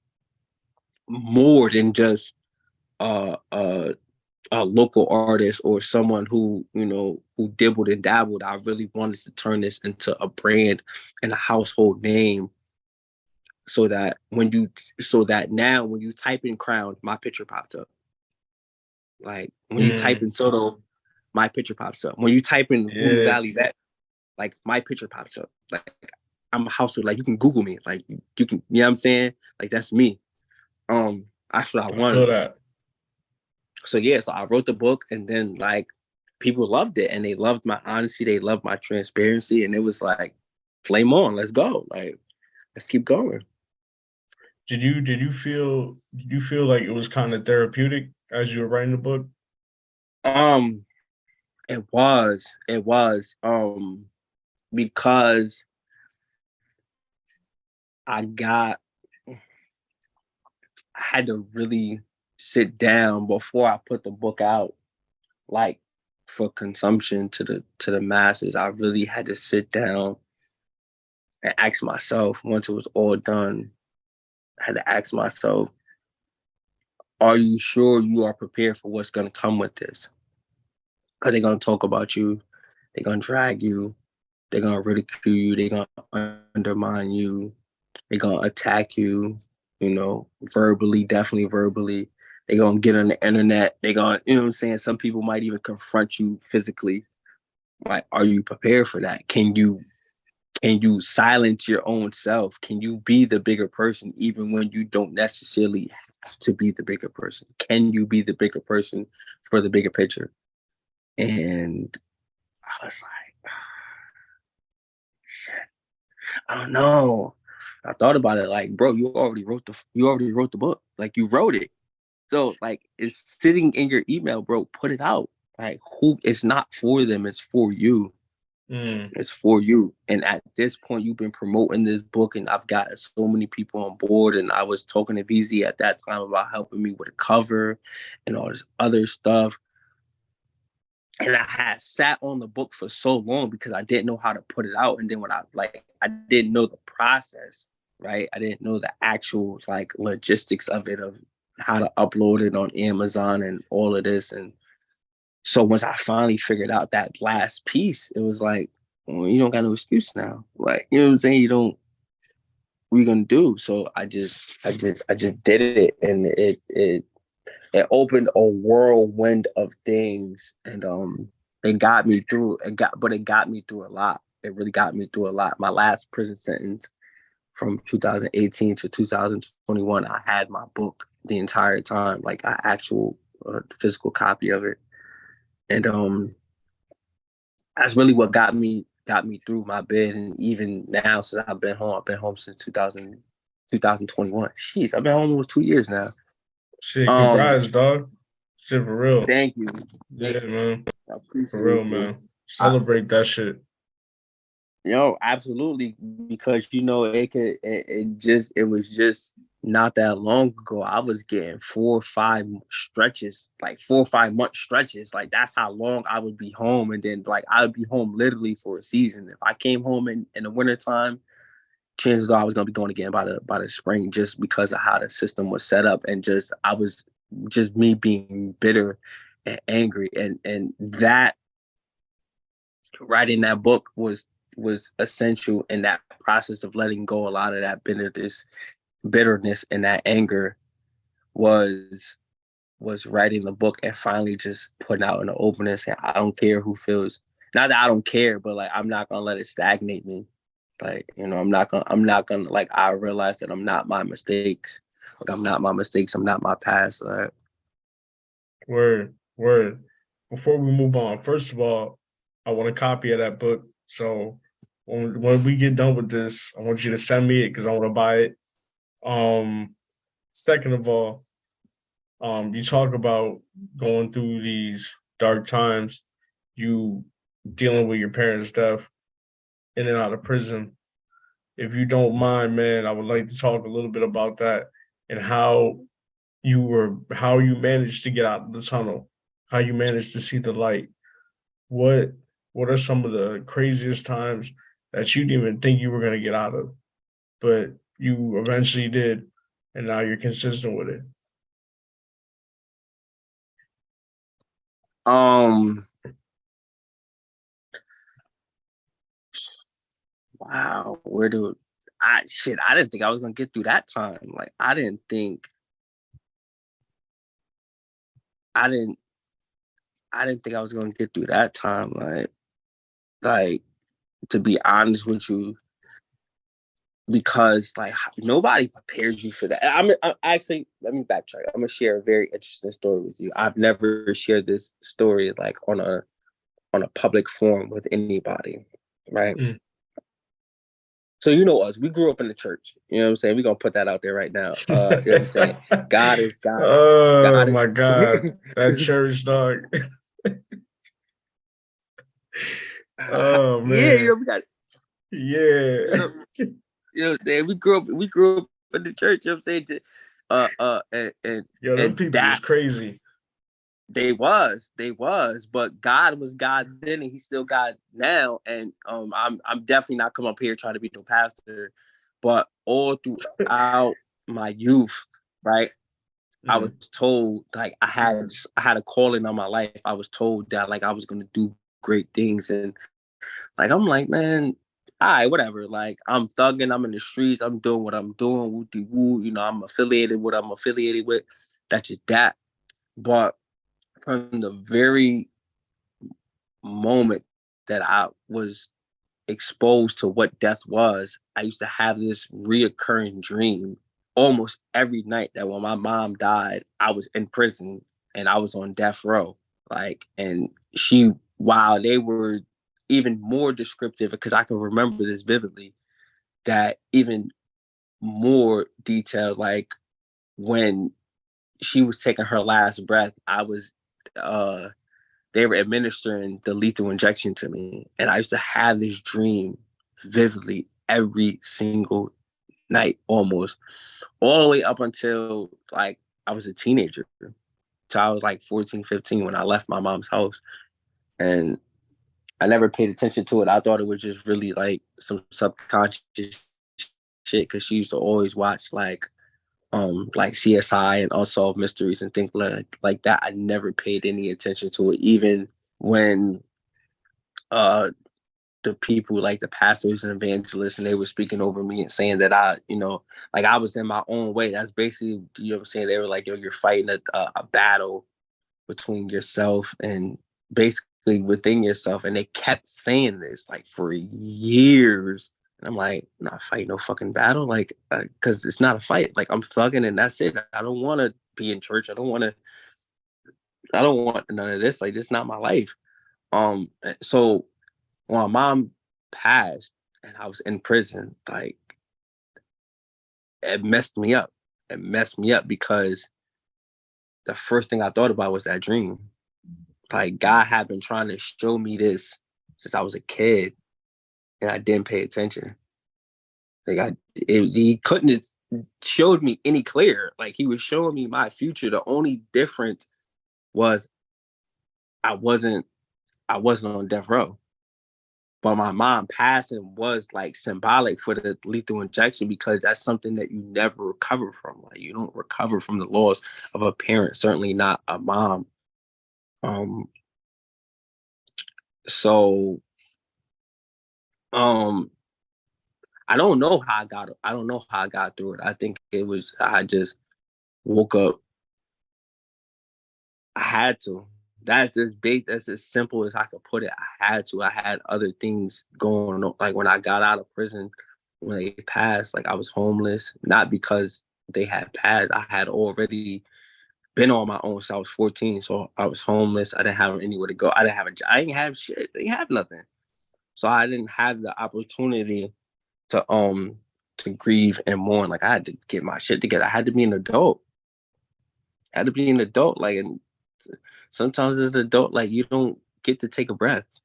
more than just a local artist or someone who dibbled and dabbled. I really wanted to turn this into a brand and a household name, so that now when you type in Krwnd, my picture pops up. Like when you type in Sotto, my picture pops up. When you type in Hulu Valley, that like my picture pops up. Like I'm a household. Like you can Google me. Like you can, you know what I'm saying? Like that's me. That's what I I feel wanted. that. So yeah, so I wrote the book, and then like people loved it, and they loved my honesty. They loved my transparency, and it was like, flame on, let's go. Like let's keep going. Did you feel like it was kind of therapeutic as you were writing the book? Um, it was because I got I had to really sit down before I put the book out, like for consumption to the masses. I really had to sit down and ask myself, once it was all done, I had to ask myself, are you sure you are prepared for what's going to come with this? Are they going to talk about you? They're going to drag you. They're going to ridicule you. They're going to undermine you. They're going to attack you, verbally, definitely verbally. They're going to get on the internet. They're going to, what I'm saying? Some people might even confront you physically. Like, are you prepared for that? Can you silence your own self? Can you be the bigger person even when you don't necessarily have to be the bigger person? Can you be the bigger person for the bigger picture? And I was like, shit, I don't know. I thought about it like, bro, you already wrote the book. Like you wrote it. So like it's sitting in your email, bro. Put it out. Like it's not for them, it's for you. It's for you. And at this point, you've been promoting this book, and I've gotten so many people on board. And I was talking to VZ at that time about helping me with a cover and all this other stuff. And I had sat on the book for so long because I didn't know how to put it out. And then I didn't know the process, right? I didn't know the actual like logistics of it, of how to upload it on Amazon and all of this. And so once I finally figured out that last piece, it was like, well, you don't got no excuse now. Like, you know what I'm saying? What are you gonna do? So I just did it, and it opened a whirlwind of things, and it got me through. It got me through a lot. It really got me through a lot. My last prison sentence from 2018 to 2021, I had my book the entire time, like an actual physical copy of it, and that's really what got me through my bid. And even now, since I've been home since 2017. 2021. Jeez, I've been home almost 2 years now. Shit, congrats, dog. Shit, for real. Thank you. Yeah, man. I appreciate For real, you. man. Celebrate that shit. Absolutely, because it was just not that long ago. I was getting 4 or 5 stretches, like 4 or 5 month stretches. Like that's how long I would be home, and then like I would be home literally for a season. If I came home in the wintertime, chances are I was gonna be going again by the spring, just because of how the system was set up, and I was just me being bitter and angry, and that writing that book was essential in that process of letting go. A lot of that bitterness and that anger was writing the book and finally just putting out in the openness. And I don't care who feels, not that I don't care, but like I'm not gonna let it stagnate me. Like, I'm not gonna like, I realize that I'm not my mistakes. Like I'm not my mistakes. I'm not my past. Word. Before we move on, first of all, I want a copy of that book. So when we get done with this, I want you to send me it because I want to buy it. Second of all, you talk about going through these dark times, you dealing with your parents' death, in and out of prison. If you don't mind, man, I would like to talk a little bit about that and how you managed to get out of the tunnel, how you managed to see the light. What what are some of the craziest times that you didn't even think you were gonna get out of, but you eventually did, and now you're consistent with it? Wow, I didn't think I was gonna get through that time. Like I didn't think I think I was gonna get through that time. Like to be honest with you, because like nobody prepares you for that. I'm actually, let me backtrack. I'm gonna share a very interesting story with you. I've never shared this story like on a public forum with anybody, right? Mm. So you know us, we grew up in the church. You know what I'm saying? We're gonna put that out there right now. You know what I'm saying? God is God. Oh God is my God. That church dog. Oh yeah, man. we got, you Yeah. know, you know what I'm saying? We grew up in the church, you know what I'm saying? Yo, them And people was that crazy. they was, but God was God then and he's still God now. And I'm definitely not come up here trying to be no pastor, but all throughout my youth, right? I was told like I had a calling on my life. I was told that like I was gonna do great things. And like I'm like, man, all right, whatever. Like I'm thugging, I'm in the streets, I'm doing what I'm doing, woo de woo, I'm affiliated with what I'm affiliated with. That's just that. But from the very moment that I was exposed to what death was, I used to have this reoccurring dream almost every night that when my mom died, I was in prison and I was on death row. Like, and while they were even more descriptive, because I can remember this vividly, that even more detailed, like when she was taking her last breath, they were administering the lethal injection to me. And I used to have this dream vividly every single night, almost all the way up until like I was a teenager. So I was like 14, 15 when I left my mom's house. And I never paid attention to it. I thought it was just really like some subconscious shit because she used to always watch like CSI and Unsolved Mysteries and things like that. I never paid any attention to it, even when uh the people like the pastors and evangelists and they were speaking over me and saying that like I was in my own way. That's basically, what I'm saying. They were like, yo, you're fighting a battle between yourself and basically within yourself. And they kept saying this like for years. And I'm like, not fighting no fucking battle. Like, cause it's not a fight. Like I'm thugging and that's it. I don't want to be in church. I don't want none of this. Like, this is not my life. So when my mom passed and I was in prison, like it messed me up. It messed me up because the first thing I thought about was that dream. Like God had been trying to show me this since I was a kid, and I didn't pay attention. Like he couldn't have showed me any clearer. Like he was showing me my future. The only difference was I wasn't on death row. But my mom passing was like symbolic for the lethal injection because that's something that you never recover from. Like you don't recover from the loss of a parent, certainly not a mom. Um, so I don't know how I got through it. I think it was I just woke up. I had to. That's as big, that's as simple as I could put it. I had to. I had other things going on. Like when I got out of prison, when they passed, like I was homeless, not because they had passed. I had already been on my own. So I was 14. So I was homeless. I didn't have anywhere to go. I didn't have a job. I didn't have shit. I didn't have nothing. So I didn't have the opportunity to grieve and mourn. Like I had to get my shit together. I had to be an adult. I had to be an adult. Like, and sometimes as an adult, like you don't get to take a breath.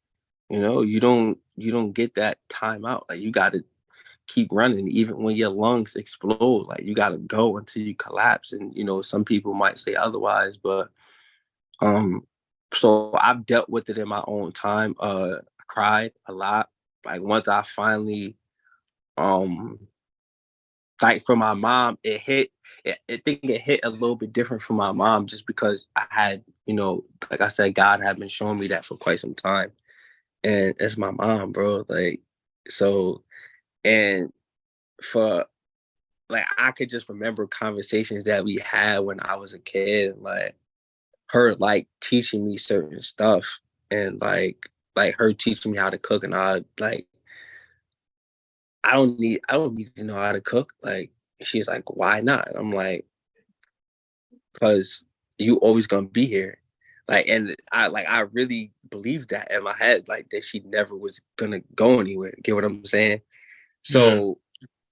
You don't get that time out. Like you got to keep running, even when your lungs explode. Like you got to go until you collapse. And some people might say otherwise, but so I've dealt with it in my own time. I cried a lot. Like once I finally like for my mom, it hit. I think it hit a little bit different for my mom just because I had, like I said, God had been showing me that for quite some time. And it's my mom, bro. Like, so, and for, like, I could just remember conversations that we had when I was a kid, like her, like, teaching me certain stuff and, like her teaching me how to cook. And I don't need to know how to cook. Like, she's like, why not? I'm like, because you always gonna be here. Like, and I really believed that in my head, like that she never was gonna go anywhere. Get what I'm saying? Yeah. So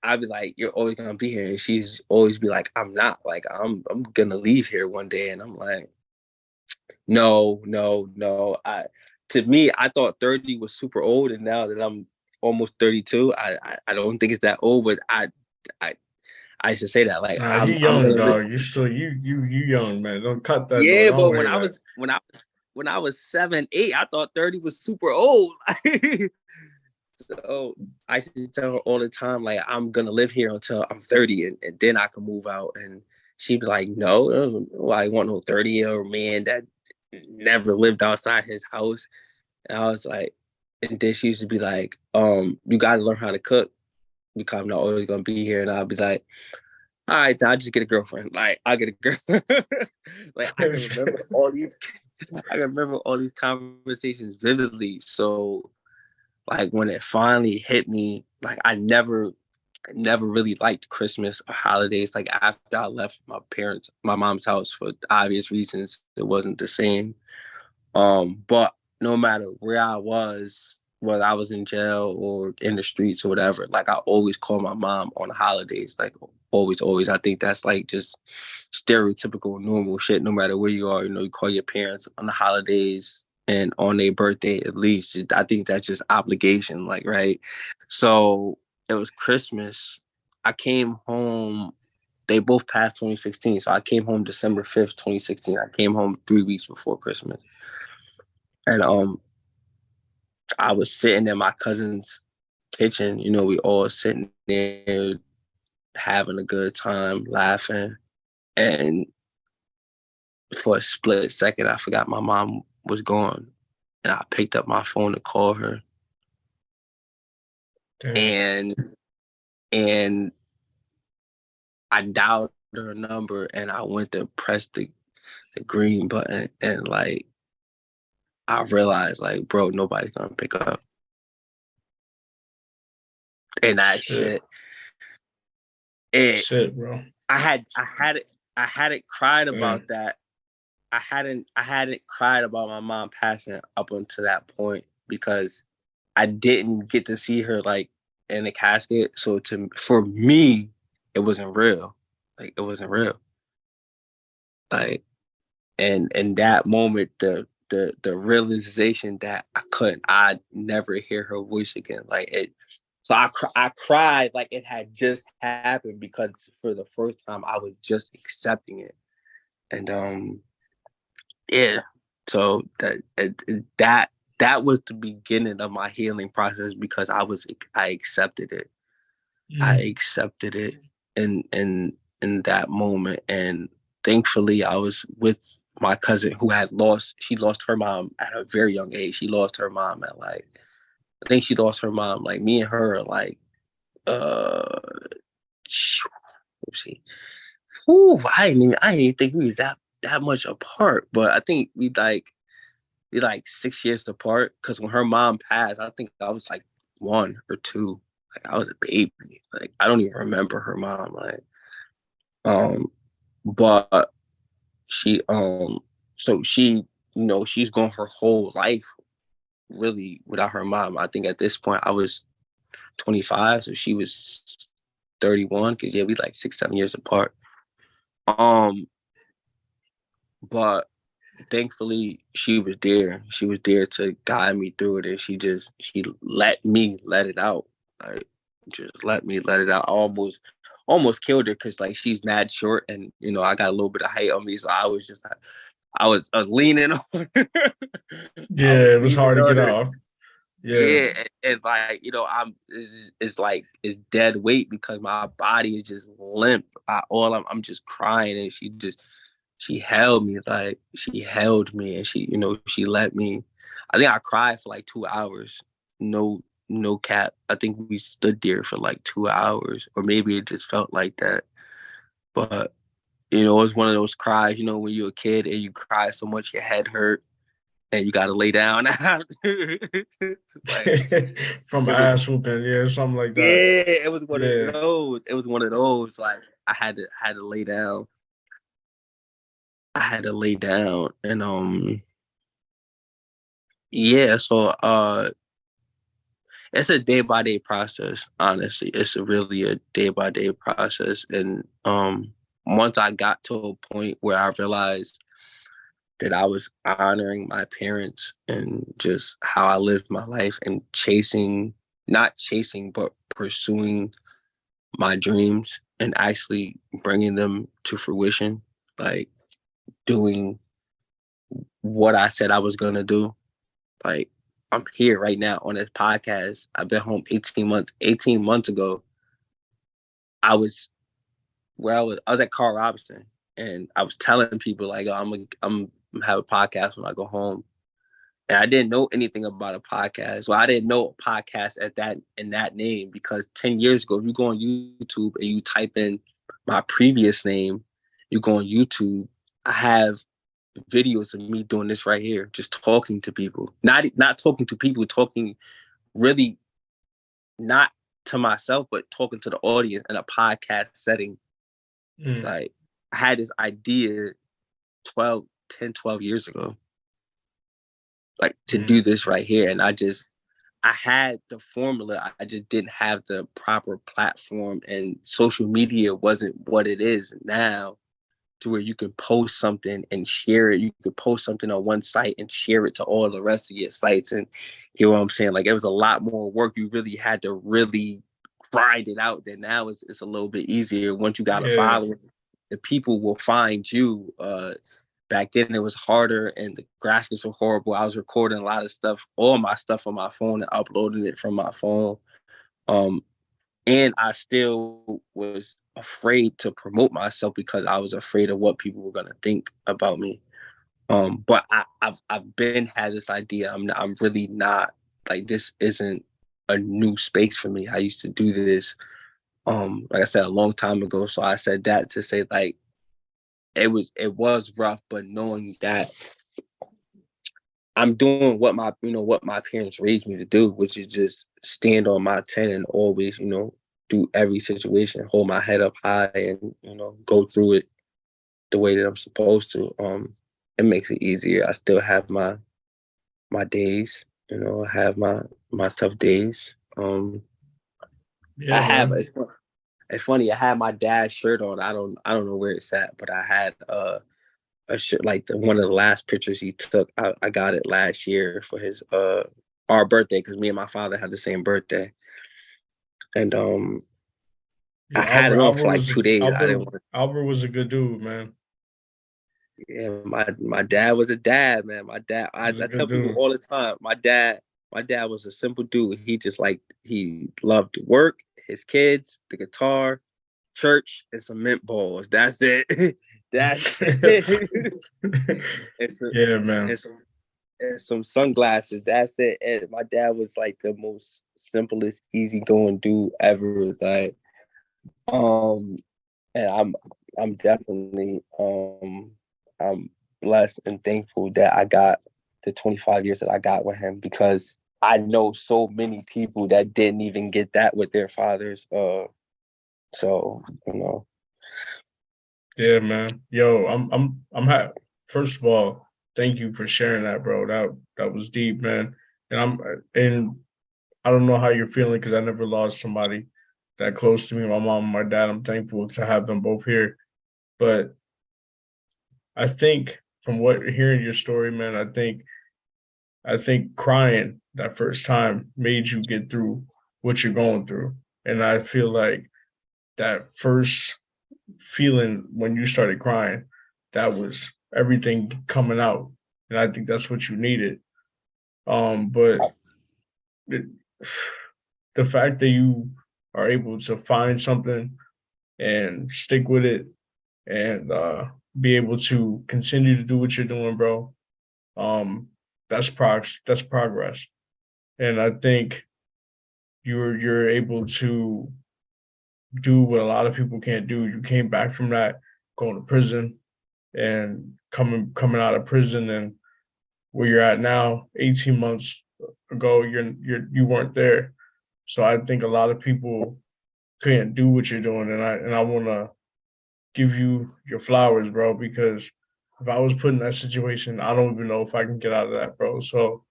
I'd be like, you're always gonna be here. And she's always be like, I'm not. Like, I'm gonna leave here one day. And I'm like, no, no, no. To me, I thought 30 was super old, and now that I'm almost 32, I don't think it's that old, but I I should say that. Like Nah, you I'm young, gonna live. dog. You still you young, man. Don't cut that though. Yeah, Don't but wear that. when I was 7, 8, I thought 30 was super old. So I used to tell her all the time, like, I'm gonna live here until I'm 30 and then I can move out. And she'd be like, no, I want no 30-year-old man that never lived outside his house. And I was like, and then she used to be like, you gotta learn how to cook because I'm not always gonna be here. And I'll be like, all right, I'll just get a girlfriend. Like, I'll get a girl. Like, I can remember all these conversations vividly. So, like, when it finally hit me, like, I never really liked Christmas or holidays. Like, after I left my mom's house for obvious reasons, it wasn't the same. But no matter where I was, whether I was in jail or in the streets or whatever, like I always call my mom on the holidays. Like always, always. I think that's like just stereotypical normal shit. No matter where you are, you call your parents on the holidays and on their birthday at least. I think that's just obligation, like, right? So it was Christmas. I came home. They both passed 2016. So I came home December 5th, 2016. I came home 3 weeks before Christmas. And I was sitting in my cousin's kitchen. We all sitting there having a good time, laughing. And for a split second, I forgot my mom was gone. And I picked up my phone to call her. Damn. And I dialed her number and I went to press the green button. And like, I realized, like, bro, nobody's gonna pick up. And that shit, Shit, bro. I hadn't cried Yeah. about that. I hadn't cried about my mom passing up until that point because I didn't get to see her like in the casket. So for me, it wasn't real. Like it wasn't real. Like and in that moment, the realization that I'd never hear her voice again. Like it. So I cried like it had just happened because for the first time I was just accepting it. And yeah. So that was the beginning of my healing process because I accepted it. I accepted it in that moment. And thankfully I was with my cousin who she lost her mom at a very young age. She lost her mom at like, I think she lost her mom. Like me and her are like, let's see. Ooh, I didn't even think we was that much apart. But I think we like 6 years apart. Cause when her mom passed, I think I was like 1 or 2. Like I was a baby. Like I don't even remember her mom. Like, but she so she, she's gone her whole life really without her mom. I think at this point I was 25, so she was 31. Cause yeah, we like 6, 7 years apart. But thankfully she was there. She was there to guide me through it, and she let me let it out. Like just let me let it out. I almost killed her because like she's mad short, and I got a little bit of height on me, so I was just I was leaning on her. I was Yeah, it was leaning hard to on get her. off. Yeah. Yeah, and like it's like it's dead weight because my body is just limp. I'm just crying, and she held me, like she held me, and she let me. I think I cried for like 2 hours. No cap. I think we stood there for like 2 hours, or maybe it just felt like that. But it was one of those cries, when you're a kid and you cry so much your head hurt and you gotta lay down. Like From it was, ass whooping, yeah, something like that. yeah, it was one of Yeah. those. It was one of those. Like I had to lay down. I had to lay down, and yeah. So it's a day by day process. Honestly, it's really a day by day process, and once I got to a point where I realized that I was honoring my parents and just how I lived my life and not chasing, but pursuing my dreams and actually bringing them to fruition, like doing what I said I was going to do. Like, I'm here right now on this podcast. I've been home 18 months. 18 months ago, I was I was at Carl Robinson, and I was telling people like, oh, I'm have a podcast when I go home. And I didn't know anything about a podcast. Well, I didn't know a podcast in that name because 10 years ago, if you go on YouTube and you type in my previous name, you go on YouTube, I have videos of me doing this right here, just talking to people. Not talking to people, talking really not to myself, but talking to the audience in a podcast setting. Like I had this idea 12 years ago, like to do this right here. And I had the formula. I just didn't have the proper platform, and social media wasn't what it is now, to where you can post something and share it. You could post something on one site and share it to all the rest of your sites. And you know what I'm saying? Like it was a lot more work. You really had to really grind it out. Then now it's a little bit easier. Once you got a Yeah. following, the people will find you. Back then it was harder and the graphics were horrible. I was recording a lot of stuff, all my stuff on my phone and uploading it from my phone. And I still was afraid to promote myself because I was afraid of what people were gonna think about me. But I've been had this idea. I'm really not, like, this isn't a new space for me. I used to do this, like I said, a long time ago. So I said that to say, like, it was rough, but knowing that I'm doing what my parents raised me to do, which is just stand on my 10 and always, do every situation, hold my head up high and, go through it the way that I'm supposed to. It makes it easier. I still have my days, I have my tough days. I Yeah, have man. It's funny. I had my dad's shirt on. I don't know where it's at, but I had a shirt like one of the last pictures he took. I got it last year for his our birthday because me and my father had the same birthday, and I Yeah, had it on for like 2 days. I didn't want Albert was a good dude, man. Yeah, my dad was a dad, man. My dad, He I was a good tell people dude. all the time, my dad was a simple dude. He just like he loved work, his kids, the guitar, church, and some mint balls. That's it. That's it. and, some, Yeah, man. and some and some sunglasses. That's it. And my dad was like the most simplest, easygoing dude ever. Like, um, and I'm definitely I'm blessed and thankful that I got the 25 years that I got with him because I know so many people that didn't even get that with their fathers. So you know, Yeah, man. Yo, first of all, thank you for sharing that, bro. That was deep, man. And I don't know how you're feeling because I never lost somebody that close to me, my mom and my dad. I'm thankful to have them both here. But I think from what hearing your story, man, I think crying that first time made you get through what you're going through. And I feel like that first feeling when you started crying, that was everything coming out. And I think that's what you needed. But it, the fact that you are able to find something and stick with it and be able to continue to do what you're doing, bro. Um, that's progress. And I think you're able to do what a lot of people can't do. You came back from that, going to prison, and coming out of prison, and where you're at now, 18 months ago, you weren't there. So I think a lot of people couldn't do what you're doing, and I want to give you your flowers, bro, because if I was put in that situation, I don't even know if I can get out of that, bro. So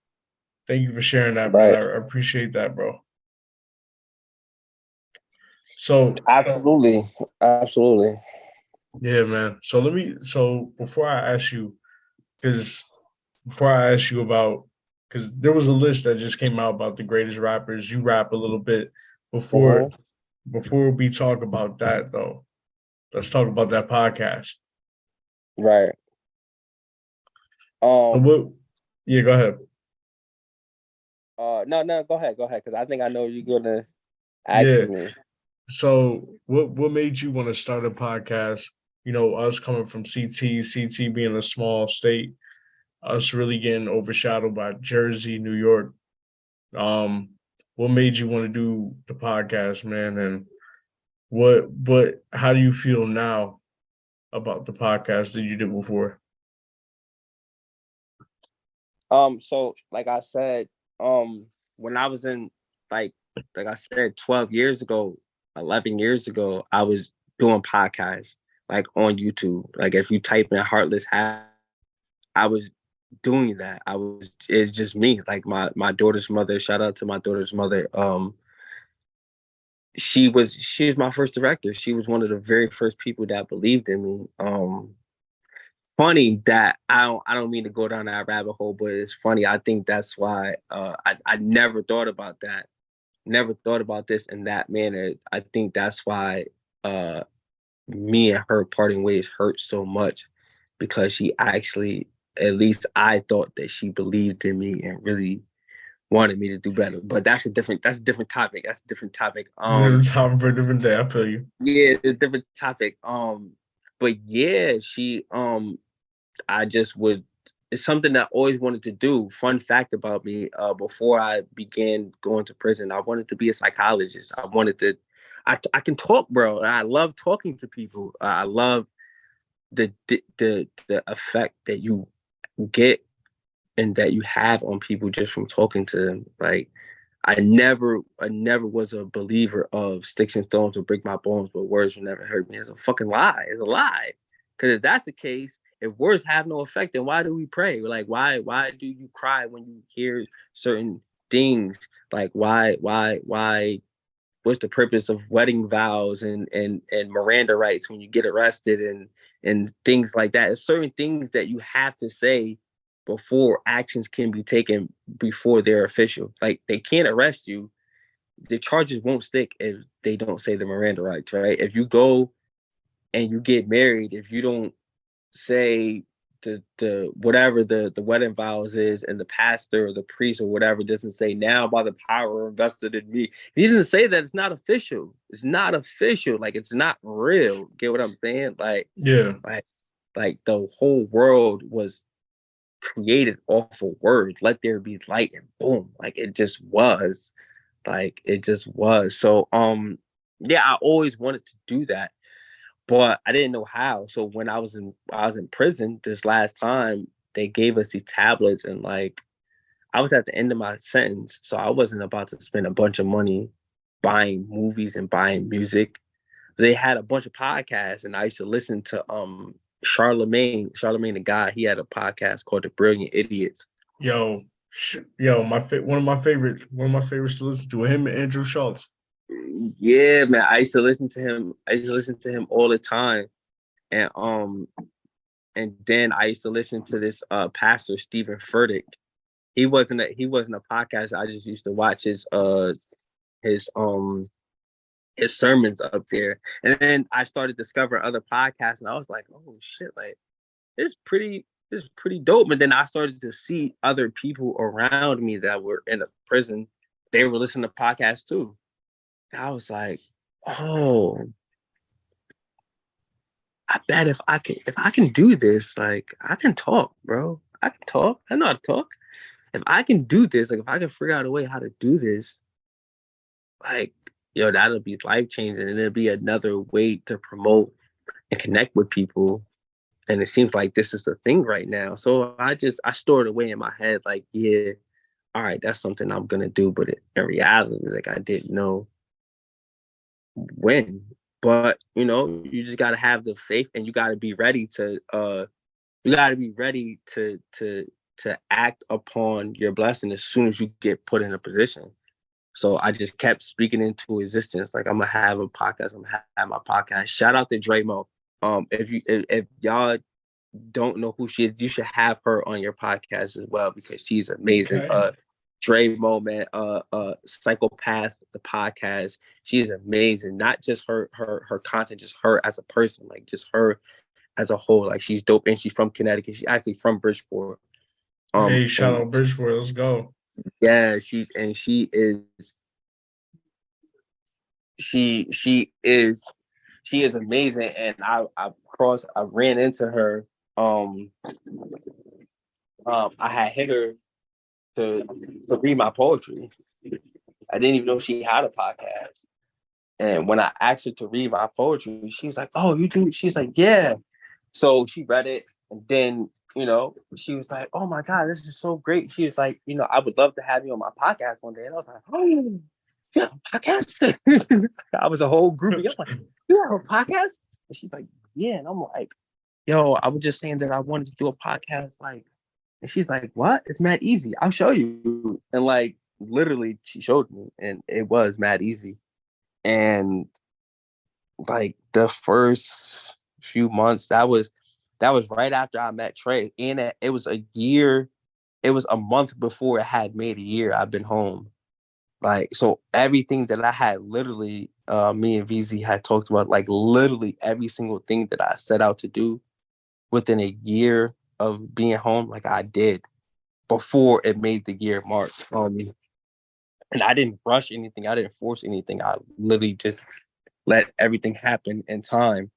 thank you for sharing that, man. right? I appreciate that, bro. So Absolutely, absolutely. yeah, man. So before I ask you, because before I ask you about, because there was a list that just came out about the greatest rappers. You rap a little bit before Mm-hmm. before we talk about that though. Let's talk about that podcast. Right. So Um. what? Yeah, go ahead. No, no. Go ahead, because I think I know you're gonna ask Yeah. me. So what made you want to start a podcast? You know, us coming from CT being a small state, us really getting overshadowed by Jersey, New York. Um, what made you want to do the podcast, man? And but how do you feel now about the podcast that you did before? So like I said, when I was in like like I said, 12 years ago, 11 years ago, I was doing podcasts like on YouTube. Like if you type in Heartless Hat, I was doing that. It's just me. Like my daughter's mother, shout out to my daughter's mother. She was my first director. She was one of the very first people that believed in me. Funny that I don't mean to go down that rabbit hole, but it's funny. I think that's why I never thought about that. Never thought about this in that manner. I think that's why uh me and her parting ways hurt so much because she actually, at least I thought that she believed in me and really wanted me to do better. But that's a different topic. That's a different topic. Different time for a different day. I feel you. Yeah, it's a different topic. But yeah, I just would. It's something that I always wanted to do. Fun fact about me: before I began going to prison, I wanted to be a psychologist. I wanted to. I can talk, bro. I love talking to people. I love the effect that you get and that you have on people just from talking to them. Like I never was a believer of sticks and stones will break my bones, but words will never hurt me. It's a fucking lie. It's a lie. Because if that's the case, if words have no effect, then why do we pray? Like why do you cry when you hear certain things? Like why what's the purpose of wedding vows and Miranda rights when you get arrested and things like that. There's certain things that you have to say before actions can be taken before they're official. Like they can't arrest you. The charges won't stick if they don't say the Miranda rights, right? If you go and you get married, if you don't say the whatever the wedding vows is, and the pastor or the priest or whatever doesn't say now by the power invested in me. If he doesn't say that, it's not official. It's not official. Like it's not real. Get what I'm saying? Yeah. Like the whole world was created off a word. Let there be light, and boom. Like it just was. Like it just was. So yeah, I always wanted to do that, but I didn't know how. So when I was in prison this last time, they gave us these tablets, and like I was at the end of my sentence, so I wasn't about to spend a bunch of money buying movies and buying music. They had a bunch of podcasts, and I used to listen to Charlemagne the guy. He had a podcast called The Brilliant Idiots. Yo, one of my favorites to listen to, him and Andrew Schultz. Yeah, man, I used to listen to him. I used to listen to him all the time, and then I used to listen to this pastor Stephen Furtick. He wasn't a podcast. I just used to watch his sermons up there, and then I started discovering other podcasts, and I was like, oh shit, like this is pretty dope. And then I started to see other people around me that were in a prison. They were listening to podcasts too. I was like, oh, I bet if I can do this, like I can talk, bro. I can talk. I know how to talk. If I can do this, like if I can figure out a way how to do this, like yo, that'll be life changing, and it'll be another way to promote and connect with people. And it seems like this is the thing right now. So I stored away in my head, like, yeah, all right, that's something I'm gonna do. But in reality, like I didn't know when. But you just gotta have the faith, and you gotta be ready to to act upon your blessing as soon as you get put in a position. So I just kept speaking into existence. Like I'm gonna have a podcast. I'm gonna have my podcast. Shout out to Dramo. If y'all don't know who she is, you should have her on your podcast as well, because she's amazing. Okay. Dramo, man, Psychopath, the podcast. She is amazing. Not just her content, just her as a person, like just her as a whole. Like she's dope, and she's from Connecticut. She's actually from Bridgeport. Hey, shout out Bridgeport. Let's go. Yeah, she is amazing. And I ran into her. I had hit her to read my poetry. I didn't even know she had a podcast. And when I asked her to read my poetry, she's like, "Oh, you do?" She's like, "Yeah." So she read it, and then she was like, "Oh my God, this is so great." She was like, "I would love to have you on my podcast one day." And I was like, "Oh, you have a podcast?" I was a whole groupie. I was like, "You have a podcast?" And she's like, "Yeah." And I'm like, "Yo, I was just saying that I wanted to do a podcast." Like, and she's like, "What? It's mad easy. I'll show you." And like, literally, she showed me, and it was mad easy. And like the first few months, that was right after I met Trey, and it was a year. It was a month before it had made a year. I've been home, like, so everything that I had literally, me and VZ had talked about, like literally every single thing that I set out to do within a year of being home, like I did before it made the year mark on me. And I didn't rush anything. I didn't force anything. I literally just let everything happen in time.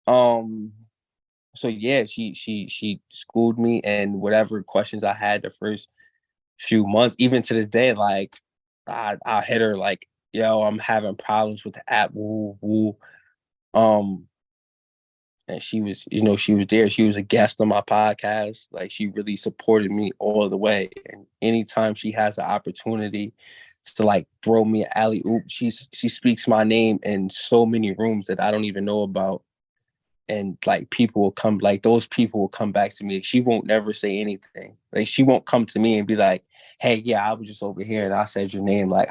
So yeah, she schooled me, and whatever questions I had the first few months, even to this day, like I hit her like, "Yo, I'm having problems with the app." Woo, woo. And she was there. She was a guest on my podcast. Like she really supported me all the way. And anytime she has the opportunity to like throw me an alley oop, she speaks my name in so many rooms that I don't even know about. And like people will come, like those people will come back to me. She won't never say anything. Like she won't come to me and be like, "Hey, yeah, I was just over here and I said your name." Like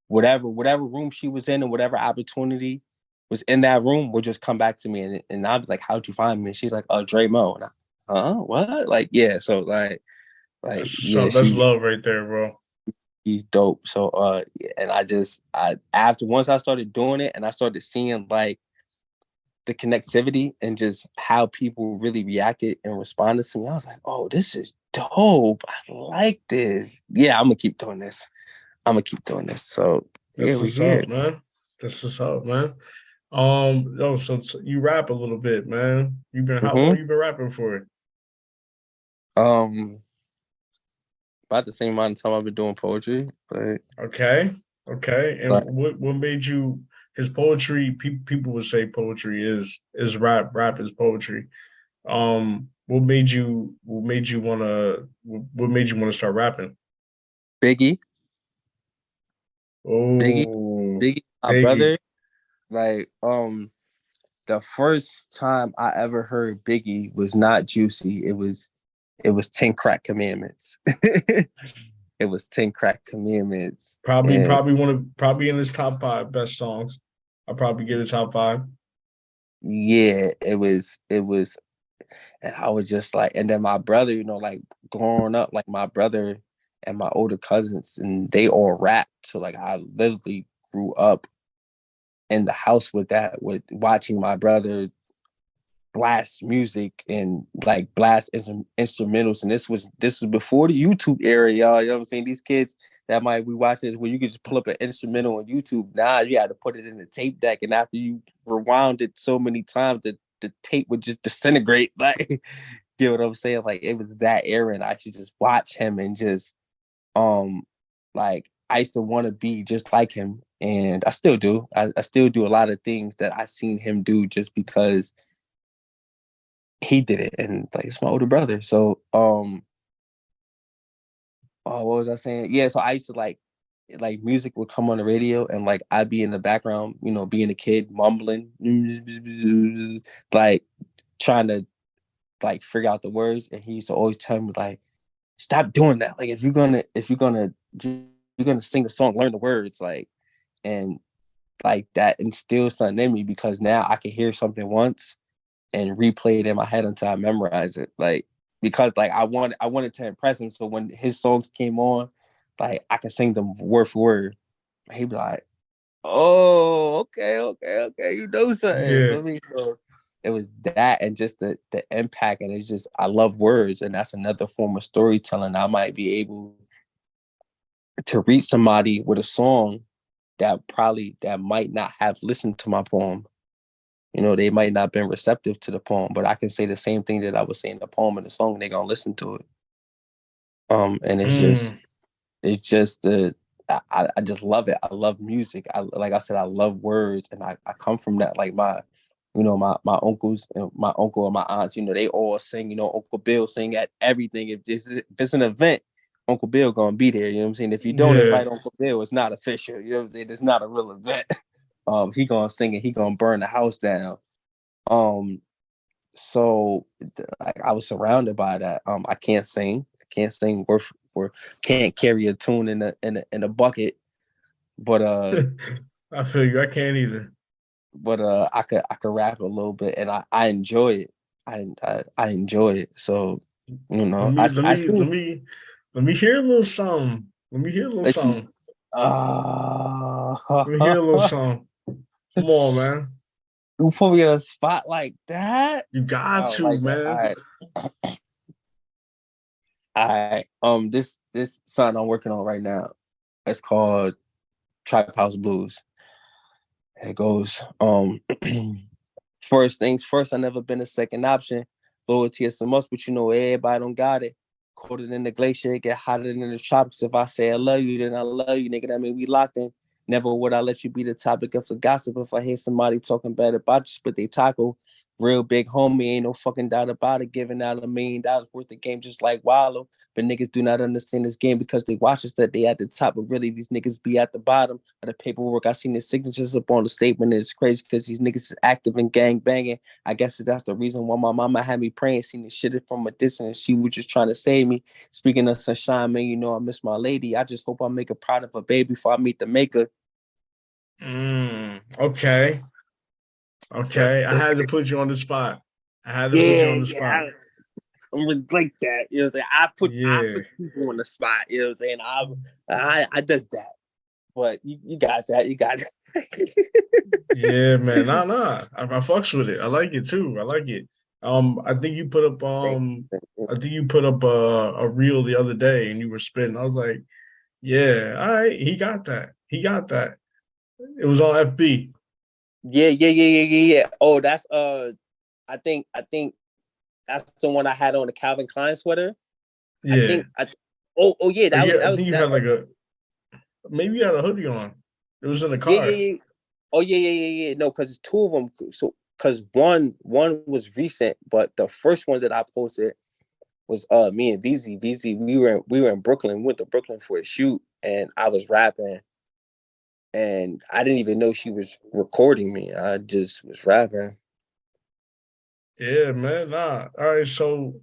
whatever room she was in and whatever opportunity was in that room would just come back to me. And I'd be like, how'd you find me? And she's like, Dre Mo. And what? Like, yeah. So yeah, That's love right there, bro. he's dope. So and once I started doing it and I started seeing like the connectivity and just how people really reacted and responded to me, I was like, oh, this is dope. I like this. Yeah, I'm gonna keep doing this. So yeah, That's we what's here. up, man. That's what's up, man. So you rap a little bit, man. How long Mm-hmm. you been rapping for? Um, about the same amount of time I've been doing poetry. Okay, okay. And Like what made you? Because poetry, people would say poetry is rap. Rap is poetry. What made you wanna start rapping? Biggie, Biggie, Oh, Biggie, my Biggie. brother. Like the first time I ever heard Biggie was not Juicy. It was 10 Crack Commandments. It was 10 Crack Commandments. And Probably in his top five best songs. I'll probably get a top five. yeah, it was and I was just like, and then my brother, like growing up, like my brother and my older cousins, and they all rap. So like I literally grew up in the house with that, with watching my brother blast music and like blast instrumentals. And this was before the YouTube era, y'all. You know what I'm saying? These kids that might be watching this, where you could just pull up an instrumental on YouTube. Now you had to put it in the tape deck, and after you rewound it so many times, the tape would just disintegrate. Like, you know what I'm saying? Like it was that era, and I should just watch him and just like I used to want to be just like him, and I still do. I still do a lot of things that I seen him do just because he did it, and like it's my older brother. So what was I saying? Yeah, so I used to like music would come on the radio and like I'd be in the background, being a kid mumbling, like trying to like figure out the words. And he used to always tell me like, stop doing that. Like if you're gonna sing a song, learn the words. Like, and like that instills something in me, because now I can hear something once and replay it in my head until I memorize it. Like, because like I wanted to impress him. So when his songs came on, like I could sing them word for word. He'd be like, "Oh, okay, okay, okay, you know something." Yeah. For me, so it was that, and just the impact, and it's just I love words, and that's another form of storytelling. I might be able to reach somebody with a song that might not have listened to my poem. They might not have been receptive to the poem, but I can say the same thing that I was saying in the poem and the song, and they're gonna listen to it. And Mm, it's just I just love it. I love music. Like I said, I love words, and I come from that. Like my uncles and my uncle and my aunts, they all sing. Uncle Bill sing at everything. If it's an event, Uncle Bill gonna be there. You know what I'm saying? If you don't yeah. invite Uncle Bill, it's not official. You know what I'm saying? It's not a real event. He gonna sing it. He gonna burn the house down. Um, so like I was surrounded by that. I can't sing. I can't sing word, can't carry a tune in a bucket. But I feel you. I can't either. I could rap a little bit, and I enjoy it. I enjoy it. So Let I me let I me let see. me let me hear a little something. Let me hear a little Like you, something. Let me hear a little something. Come on, man. you put me in a spot like that. You I got don't to, like that. All man. right. This song I'm working on right now. It's called Trap House Blues. It goes, first things first, I never been a second option. Loyalty is a must, but everybody don't got it. Colder than the glacier, it get hotter than the tropics. If I say I love you, then I love you, nigga. That mean we locked in. Never would I let you be the topic of the gossip. If I hear somebody talking bad about you, split they taco. Real big homie, ain't no fucking doubt about it. Giving out $1 million worth of game just like Wallow. But niggas do not understand this game because they watch us that they at the top, but really these niggas be at the bottom of the paperwork. I seen the signatures up on the statement, and it's crazy because these niggas is active in gang banging. I guess that's the reason why my mama had me praying, seen this shit from a distance. She was just trying to save me. Speaking of sunshine, man, you know I miss my lady. I just hope I make her proud of her baby before I meet the maker. Okay. Okay. I had to put you on the spot. I'm like that. You know what I'm saying? I put people on the spot. You know what I'm saying? I does that. But you got that. You got that. Yeah, man. Nah. I fucks with it. I like it too. I like it. I think you put up a reel the other day and you were spitting. I was like, yeah, all right, he got that. It was on FB. Yeah. Oh, that's I think that's the one I had on the Calvin Klein sweater. Yeah. I think you had maybe you had a hoodie on. It was in the car. Yeah. Oh yeah. No, because it's two of them. So because one was recent, but the first one that I posted was me and VZ. VZ, we were in Brooklyn. We went to Brooklyn for a shoot, and I was rapping, and I didn't even know she was recording me. I just was rapping. Yeah, man. Nah. All right. So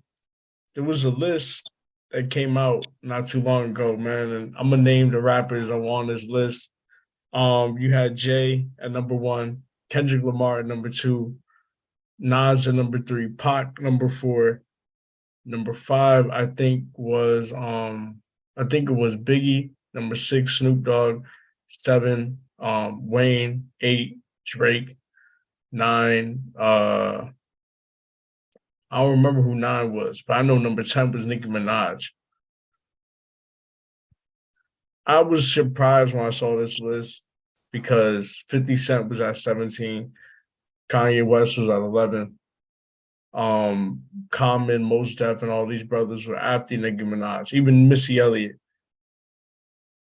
there was a list that came out not too long ago, man, and I'm gonna name the rappers that were on this list. You had Jay at number 1, Kendrick Lamar at number 2, Nas at number 3, Pac number 4, number 5. I think it was Biggie. Number 6, Snoop Dogg. 7, Wayne. 8, Drake. 9, I don't remember who 9 was, but I know number 10 was Nicki Minaj. I was surprised when I saw this list because 50 Cent was at 17, Kanye West was at 11. Common, Mos Def, and all these brothers were after Nicki Minaj, even Missy Elliott.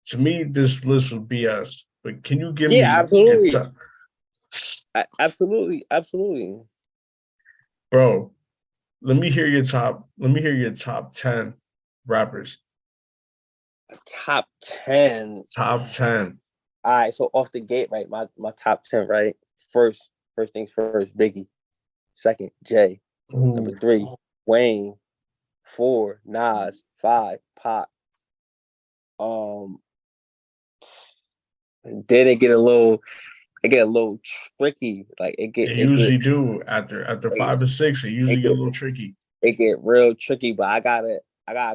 To me, this list was BS. But can you give me absolutely. Absolutely. Bro, let me hear your top 10 rappers. Top 10. Top 10. All right, so off the gate, right? My top 10, right? First things first, Biggie. Second, Jay. Ooh. Number 3, Wayne. 4, Nas. 5, Pac. Then it get a little tricky. Like it usually do after 5 or 6. It usually get a little tricky. It get real tricky, but I gotta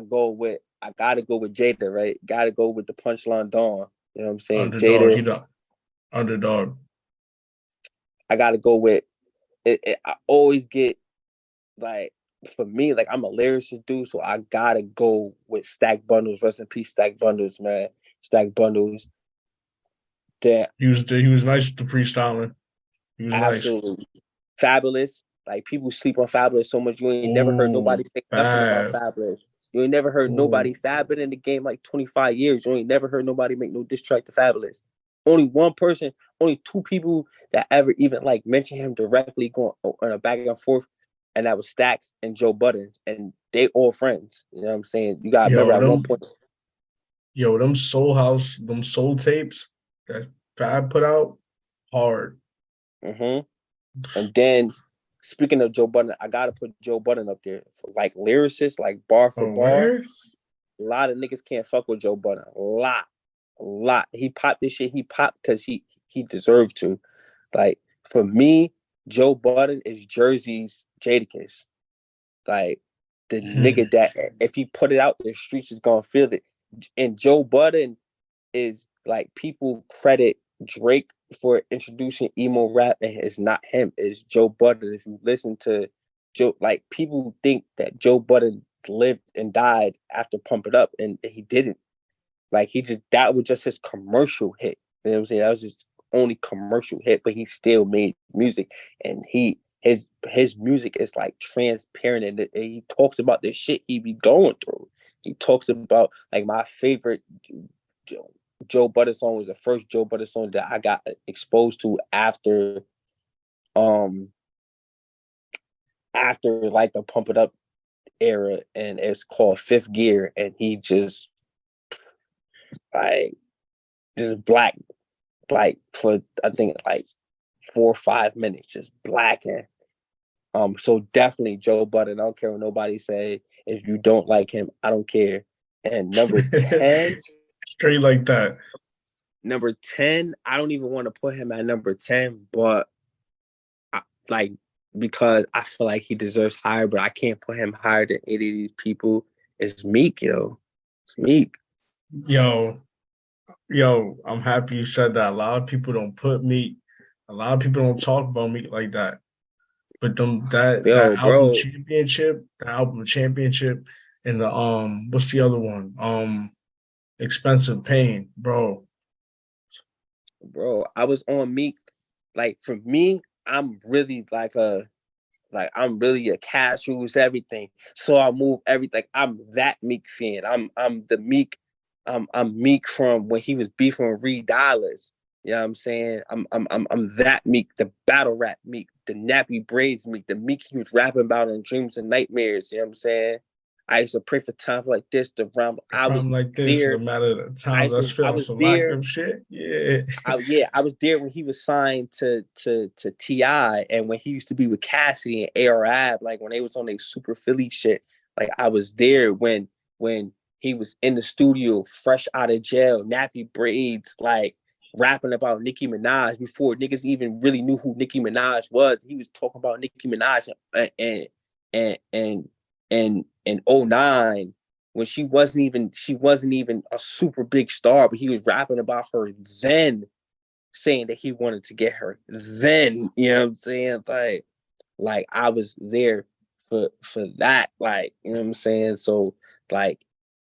go with Jada, right? Gotta go with the Punchline Dawn. You know what I'm saying? Underdog, Jada. Underdog. I gotta go with it. I always get like, for me, like I'm a lyricist dude, so I gotta go with Stack Bundles. Rest in peace, Stack Bundles, man. Stack Bundles. That he was nice to freestyling. He was absolutely nice. Fabulous. Like people sleep on Fabulous so much. You ain't never heard nobody say nothing about Fabulous. You ain't never heard nobody fabbing in the game like 25 years. You ain't never heard nobody make no diss track to Fabulous. Only one person, only 2 people that ever even like mention him directly going on a back and forth, and that was Stacks and Joe Budden, and they all friends. You know what I'm saying? You gotta remember at one point. Yo, them soul tapes that Fab put out, hard. And then speaking of Joe Budden, I gotta put Joe Budden up there for like lyricist, like bar for bar. A lot of niggas can't fuck with Joe Budden. A lot. He popped this shit. He popped because he deserved to. Like for me, Joe Budden is Jersey's Jadakiss. Like the nigga that if he put it out, the streets is gonna feel it. And Joe Budden is like, people credit Drake for introducing emo rap, and it's not him, it's Joe Budden. If you listen to Joe, like people think that Joe Budden lived and died after Pump It Up, and he didn't. Like that was just his commercial hit. You know what I'm saying? That was his only commercial hit, but he still made music, and his music is like transparent, and he talks about the shit he be going through. He talks about, like, my favorite Joe Budden song was the first Joe Budden song that I got exposed to after after like the Pump It Up era, and it's called Fifth Gear, and he like just black for I think like 4 or 5 minutes, just blacking. So definitely Joe Budden. I don't care what nobody say. If you don't like him, I don't care. And number 10, Straight like that. I don't even want to put him at number 10, but like because I feel like he deserves higher, but I can't put him higher than 80 of these people. It's Meek, yo. It's Meek. Yo, I'm happy you said that. A lot of people don't put Meek. A lot of people don't talk about Meek like that. But that Yo, bro, the album championship, and the what's the other one? Expensive Pain, bro. I was on Meek. Like for me, I'm really I'm really a casuals everything. So I move everything. I'm that Meek fan. I'm the Meek. I'm Meek from when he was beefing with Reed Dollars. You know what I'm saying? I'm that Meek, the battle rap Meek, the nappy braids Meek, the Meek he was rapping about in Dreams and Nightmares. You know what I'm saying? I used to pray for times like this to rhyme. A problem like this, no there. matter the time that's I feeling was some locked there. up shit. Yeah. I was there when he was signed to T.I. and when he used to be with Cassidy and AR like when they was on their Super Philly shit. Like I was there when he was in the studio, fresh out of jail, nappy braids, like rapping about Nicki Minaj before niggas even really knew who Nicki Minaj was. He was talking about Nicki Minaj and in '09 when she wasn't even a super big star, but he was rapping about her then, saying that he wanted to get her then. You know what I'm saying? Like I was there for that. Like, you know what I'm saying? So like,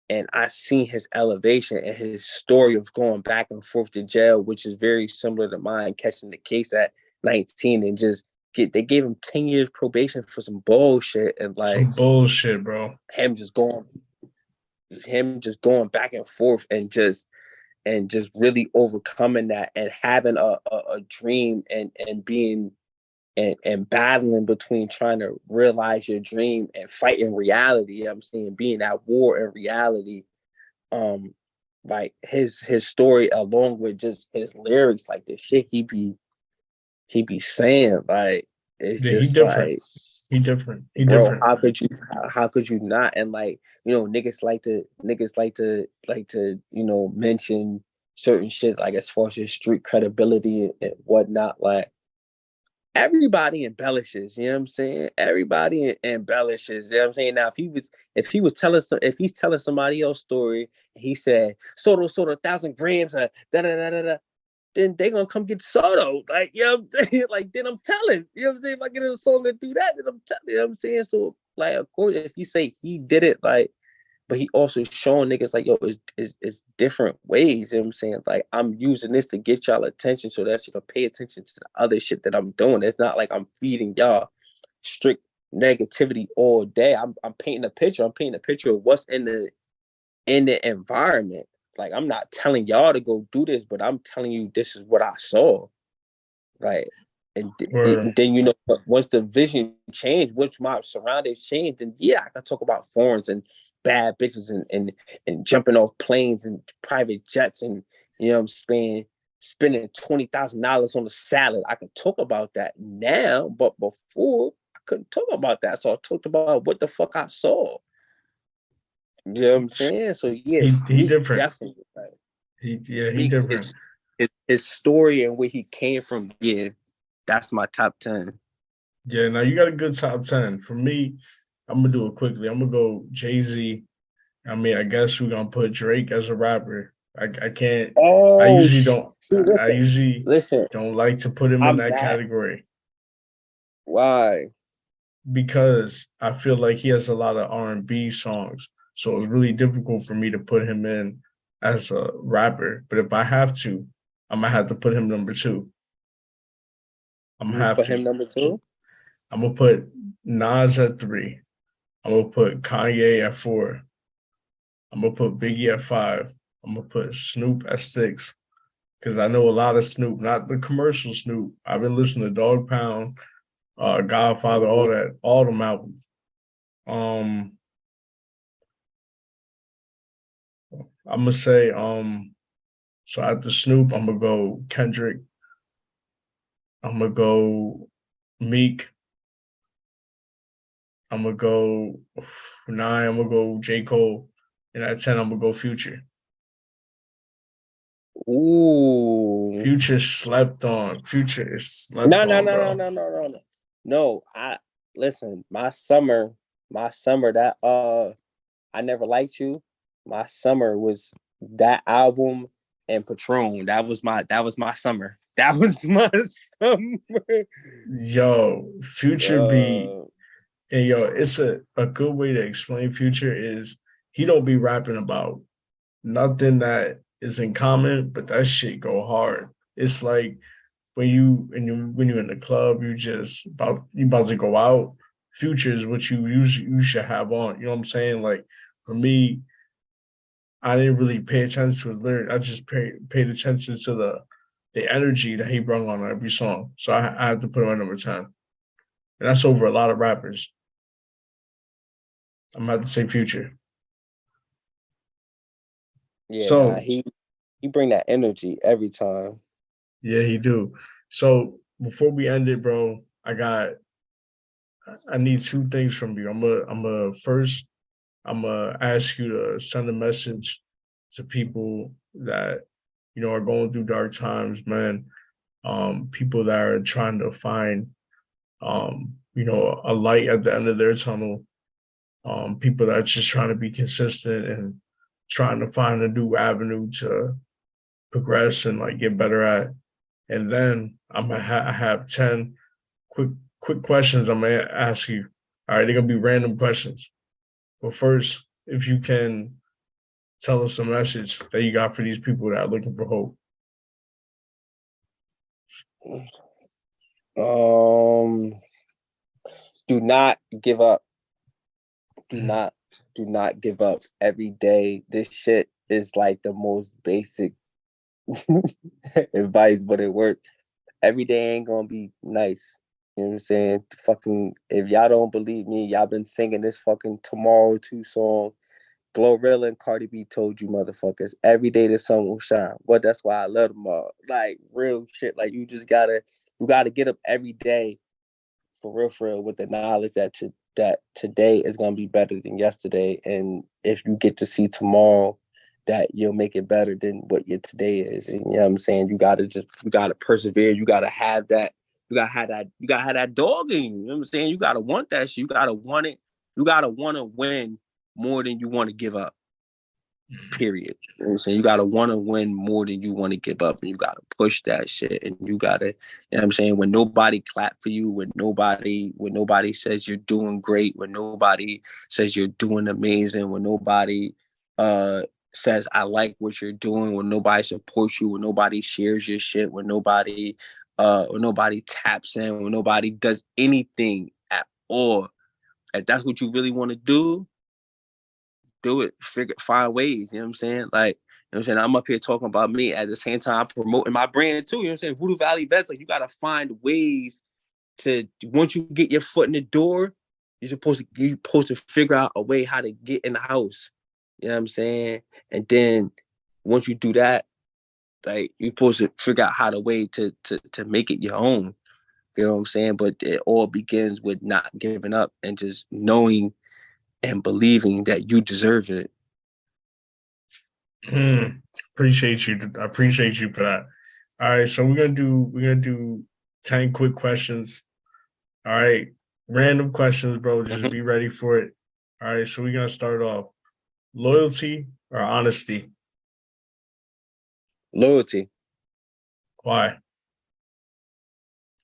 and I seen his elevation and his story of going back and forth to jail, which is very similar to mine, catching the case at 19 and just they gave him 10 years probation for some bullshit, and like Some bullshit, bro. him just going back and forth and just really overcoming that and having a dream and being and battling between trying to realize your dream and fighting reality. I'm saying being at war in reality. Like his story along with just his lyrics, like the shit he be saying, like it's Yeah, he just different. like, He different. He bro, different. how could you not? And like, you know, niggas like to mention certain shit, like as far as your street credibility and whatnot. Like everybody embellishes, you know what I'm saying? Everybody embellishes, you know what I'm saying? Now if he's telling somebody else's story and he said Soto 1,000 grams da da da da da, then they gonna come get Soto. Like, you know what I'm saying? Like, then I'm telling. You know what I'm saying? If I get in a song and do that, then I'm telling. You know what I'm saying? So, like, of course, if you say he did it, like, but he also showing niggas like, yo, it's different ways. You know what I'm saying? Like, I'm using this to get y'all attention so that you can pay attention to the other shit that I'm doing. It's not like I'm feeding y'all strict negativity all day. I'm painting a picture. I'm painting a picture of what's in the environment. Like, I'm not telling y'all to go do this, but I'm telling you this is what I saw. Like, and then once the vision changed, once my surroundings changed, then yeah, I can talk about foreigns and bad bitches and jumping off planes and private jets and I'm spending $20,000 on a salad. I can talk about that now, but before I couldn't talk about that. So I talked about what the fuck I saw. You know what I'm saying? So yeah, he different. definitely. Right. He different. His story and where he came from. Yeah, that's my top 10. Yeah, now you got a good top 10. For me, I'm gonna do it quickly. I'm gonna go Jay-Z. I mean, I guess we're gonna put Drake as a rapper. I can't. I Oh, usually don't. I usually listen. don't like to put him in I'm that mad. category Why? because I feel like he has a lot of R&B songs. So it's really difficult for me to put him in as a rapper. But if I have to, I'm gonna have to put him number 2. I'm gonna You have put to. him number 2? I'm gonna put Nas at 3. I'm gonna put Kanye at 4. I'm gonna put Biggie at 5. I'm gonna put Snoop at 6 because I know a lot of Snoop, not the commercial Snoop. I've been listening to Dog Pound. Godfather, all that, all them albums. Um, I'm gonna say so after Snoop, I'm gonna go Kendrick. I'm gonna go Meek. I'm gonna go 9. I'm gonna go J Cole, and at 10, I'm gonna go Future. Ooh. Future slept on. Future is slept No, no, on, no, no, bro. no, no, no, no. No, I listen, my summer that I never liked you. My summer was that album and Patron. That was my summer. That was my summer. Yo, Future be Uh, and yo, it's a good way to explain Future is he don't be rapping about nothing that is in common, but that shit go hard. It's like when you're in the club, you about to go out. Future is what you should have on. You know what I'm saying? Like for me, I didn't really pay attention to his lyrics. I just paid attention to the energy that he brought on every song. So I had to put him at number 10. And that's over a lot of rappers. I'm about to say Future. yeah, nah, So he bring that energy every time. yeah, he do. So before we end it, bro, I need two things from you. I'm a first I'm gonna ask you to send a message to people that are going through dark times, man. People that are trying to find a light at the end of their tunnel. People that are just trying to be consistent and trying to find a new avenue to progress and like get better at. And then I have 10 quick quick questions I'm gonna ask you. All right, they're gonna be random questions. But first, if you can tell us a message that you got for these people that are looking for hope. Um, do not give up. Do Mm. not do not give up every day. This shit is like the most basic advice, but it worked. Every day ain't gonna be nice. You know what I'm saying? Fucking if y'all don't believe me, y'all been singing this fucking Tomorrow 2 song. Glorilla and Cardi B told you motherfuckers every day the sun will shine. But that's why I love them all. Like real shit. Like you gotta get up every day for real with the knowledge that today is gonna be better than yesterday. And if you get to see tomorrow that you'll make it better than what your today is. And you know what I'm saying? You gotta persevere. You gotta have that dog in you. You know what I'm saying? You gotta want that shit. You gotta want it. You gotta wanna win more than you want to give up. Period. You know what I'm saying? You gotta want to win more than you want to give up, and you gotta push that shit. And you gotta, you know what I'm saying, when nobody clap for you, when nobody says you're doing great, when nobody says you're doing amazing, when nobody uh says I like what you're doing, when nobody supports you, when nobody shares your shit, when nobody taps in, when nobody does anything at all. If that's what you really want to do it, find ways, you know what I'm saying? Like, you know what I'm saying? I'm up here talking about me at the same time promoting my brand too, you know what I'm saying? Voodoo Valley Vets, like you gotta find ways to once you get your foot in the door, you're supposed to figure out a way how to get in the house. You know what I'm saying? And then once you do that, like you're supposed to figure out how to way to make it your own. You know what I'm saying? But it all begins with not giving up and just knowing and believing that you deserve it. Appreciate you. I appreciate you for that. All right, so we're gonna do 10 quick questions. All right, random questions, bro. Just Mhm. be ready for it. All right, so we're gonna start off loyalty or honesty. Loyalty, Why?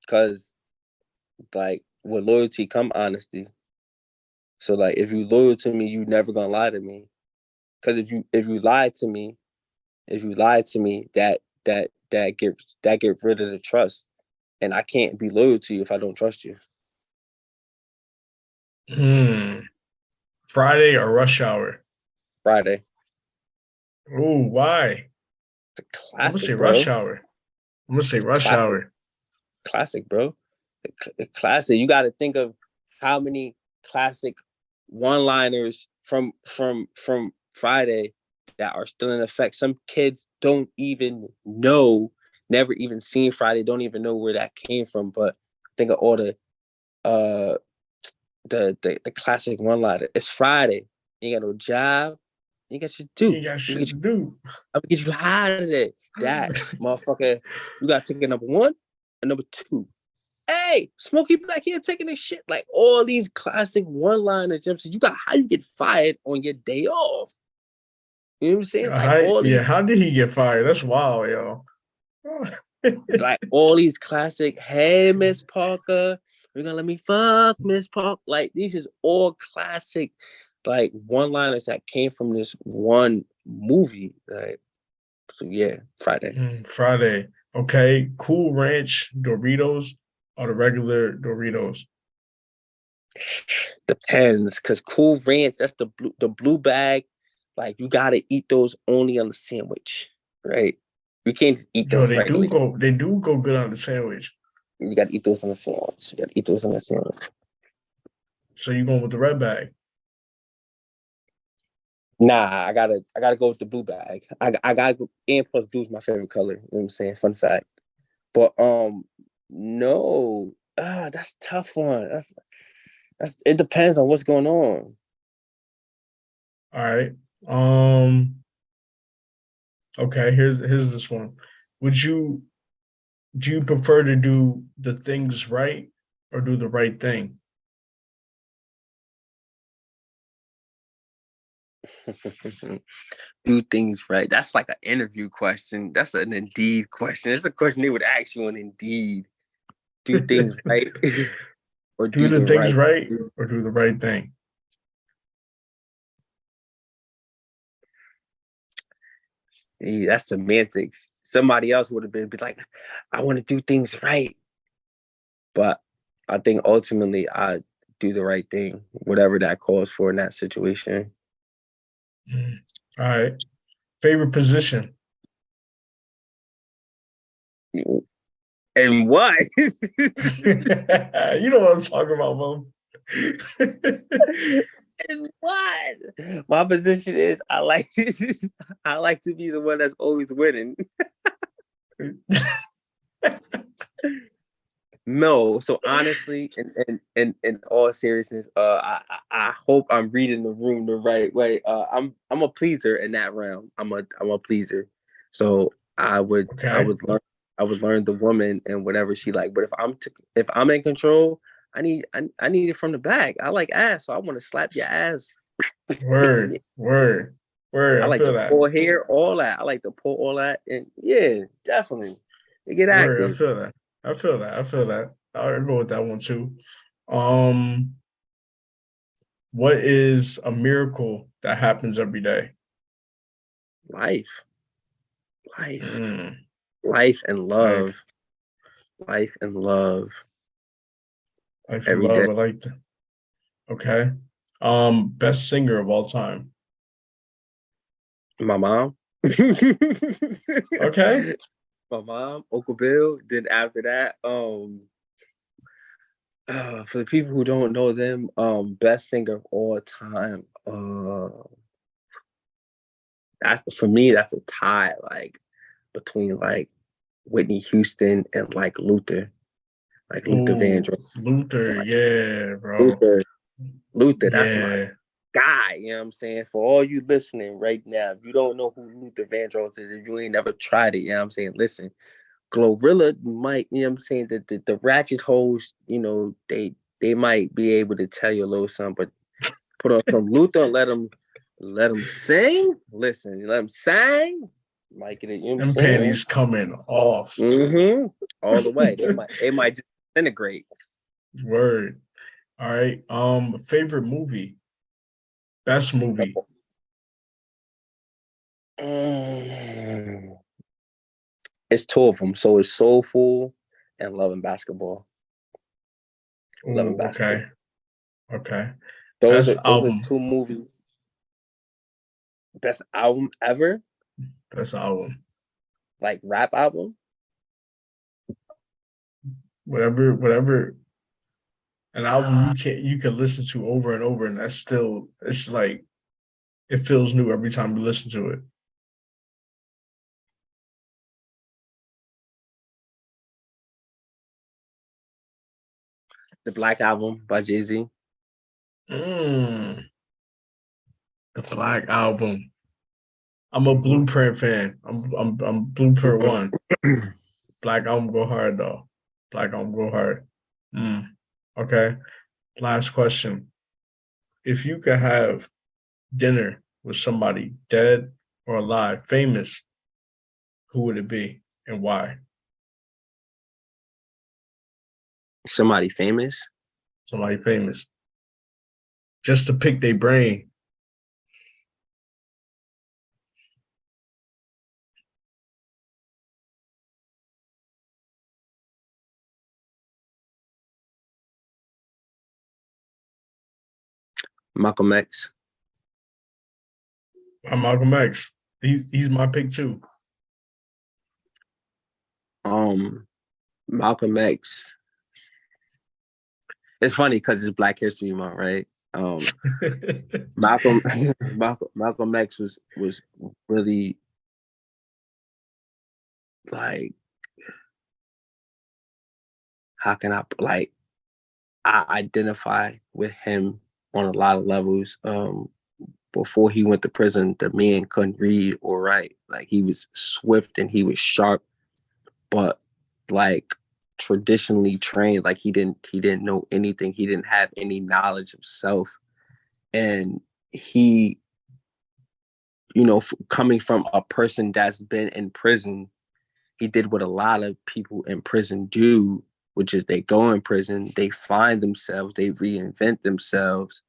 because like with loyalty come honesty. So like if you loyal to me, you never gonna lie to me. Because if you lie to me, that get rid of the trust, and I can't be loyal to you if I don't trust you. Hmm. Friday or rush hour? Friday, Oh, why? it's a I'm gonna say classic, rush bro. hour. I'm gonna say rush Classic, hour. classic, bro. classic. You got to think of how many classic one-liners from Friday that are still in effect. Some kids don't even know, never even seen Friday, don't even know where that came from. But think of all the classic one-liner. It's Friday. You ain't got no job. You got shit to do. You got shit to do. I'm gonna get you high today. That motherfucker, you gotta take a number one and number two. Hey, Smokey back here taking this shit. Like all these classic one-liners. You got how you get fired on your day off. You know what I'm saying? Like all these, how did he get fired? That's wild, yo. like all these classic, hey Miss Parker, you're gonna let me fuck Miss Parker. Like these is all classic, like one-liners that came from this one movie. Like, so yeah, Friday. Friday. Okay. Cool Ranch Doritos or the regular Doritos? Depends, cause Cool Ranch, that's the blue bag. Like you gotta eat those only on the sandwich, right? You can't just eat Yo, those regularly. they do go good on the sandwich. You gotta eat those on the sandwich. You gotta eat those on the sandwich. So you going with the red bag? Nah, I gotta go with the blue bag. I gotta go, and plus blue's my favorite color. You know what I'm saying? Fun fact. But no. That's a tough one. That's it depends on what's going on. All right. Okay, here's this one. Do you prefer to do the things right or do the right thing? Do things right. That's like an interview question. That's an Indeed question. It's a question they would ask you on Indeed. Do things right or Do do the the things right. right or do the right thing? Yeah, that's semantics. Somebody else would have been like, I want to do things right. But I think ultimately I do the right thing, whatever that calls for in that situation. All right. Favorite position? And what? You know what I'm talking about, Mom. And what? My position is I like to be the one that's always winning. No, so honestly, in all seriousness, I hope I'm reading the room the right way. I'm a pleaser in that realm. I'm a pleaser, so Okay. I would learn the woman and whatever she like. But if I'm in control, I need it from the back. I like ass, so I want to slap your ass. Word, word, word. I I like feel to that. pull hair, all that. I like to pull all that, and yeah, definitely, they get Word, I active. feel that. I feel that. I feel that. I'll go with that one too. Um, what is a miracle that happens every day? Life, life. Mm, Life and love. life, Life and love life and every love. day. I like that. Okay. Best singer of all time. My mom. Okay. My mom, Uncle Bill. Then after that, for the people who don't know them, best singer of all time. That's for me, that's a tie, like between like Whitney Houston and like Luther Oh, Vandross. Luther. Like Yeah, bro. Luther, Luther, that's my Yeah. guy. You know what I'm saying? For all you listening right now, if you don't know who Luther Vandross is, if you ain't never tried it, you know what I'm saying? Listen, Glorilla might, you know what I'm saying, that the ratchet hoes, you know, they might be able to tell you a little something, but put on some Luther, let them sing. Listen, let them sing. Might get it, you know what I'm Them saying? panties coming off. Mm-hmm. All the way. They might just integrate. Word. All right. Favorite movie. Best movie. Mm. It's two of them. So it's Soulful and Love and Basketball. Love and Oh, Basketball. okay. Okay. Those Best are album. two movies. Best album ever, Best album. like rap album. whatever an album you can listen to over and over, and that's still it's like it feels new every time you listen to it. The Black Album by Jay-Z. Mm, the Black Album. I'm a Blueprint fan. I'm Blueprint one. Black Album go hard though. Black Album go hard. Mm. Okay. Last question. If you could have dinner with somebody dead or alive, famous, who would it be and why? Somebody famous. Somebody famous. Just to pick their brain. Malcolm X. I'm Malcolm X. He's my pick too. Malcolm X. It's funny because it's Black History Month, right? Malcolm Malcolm X was really like, how can I like, I identify with him on a lot of levels. Before he went to prison, the man couldn't read or write. Like, he was swift and he was sharp, but like traditionally trained. Like, he didn't know anything. He didn't have any knowledge of self, and he, coming from a person that's been in prison, he did what a lot of people in prison do, which is they go in prison, they find themselves, they reinvent themselves,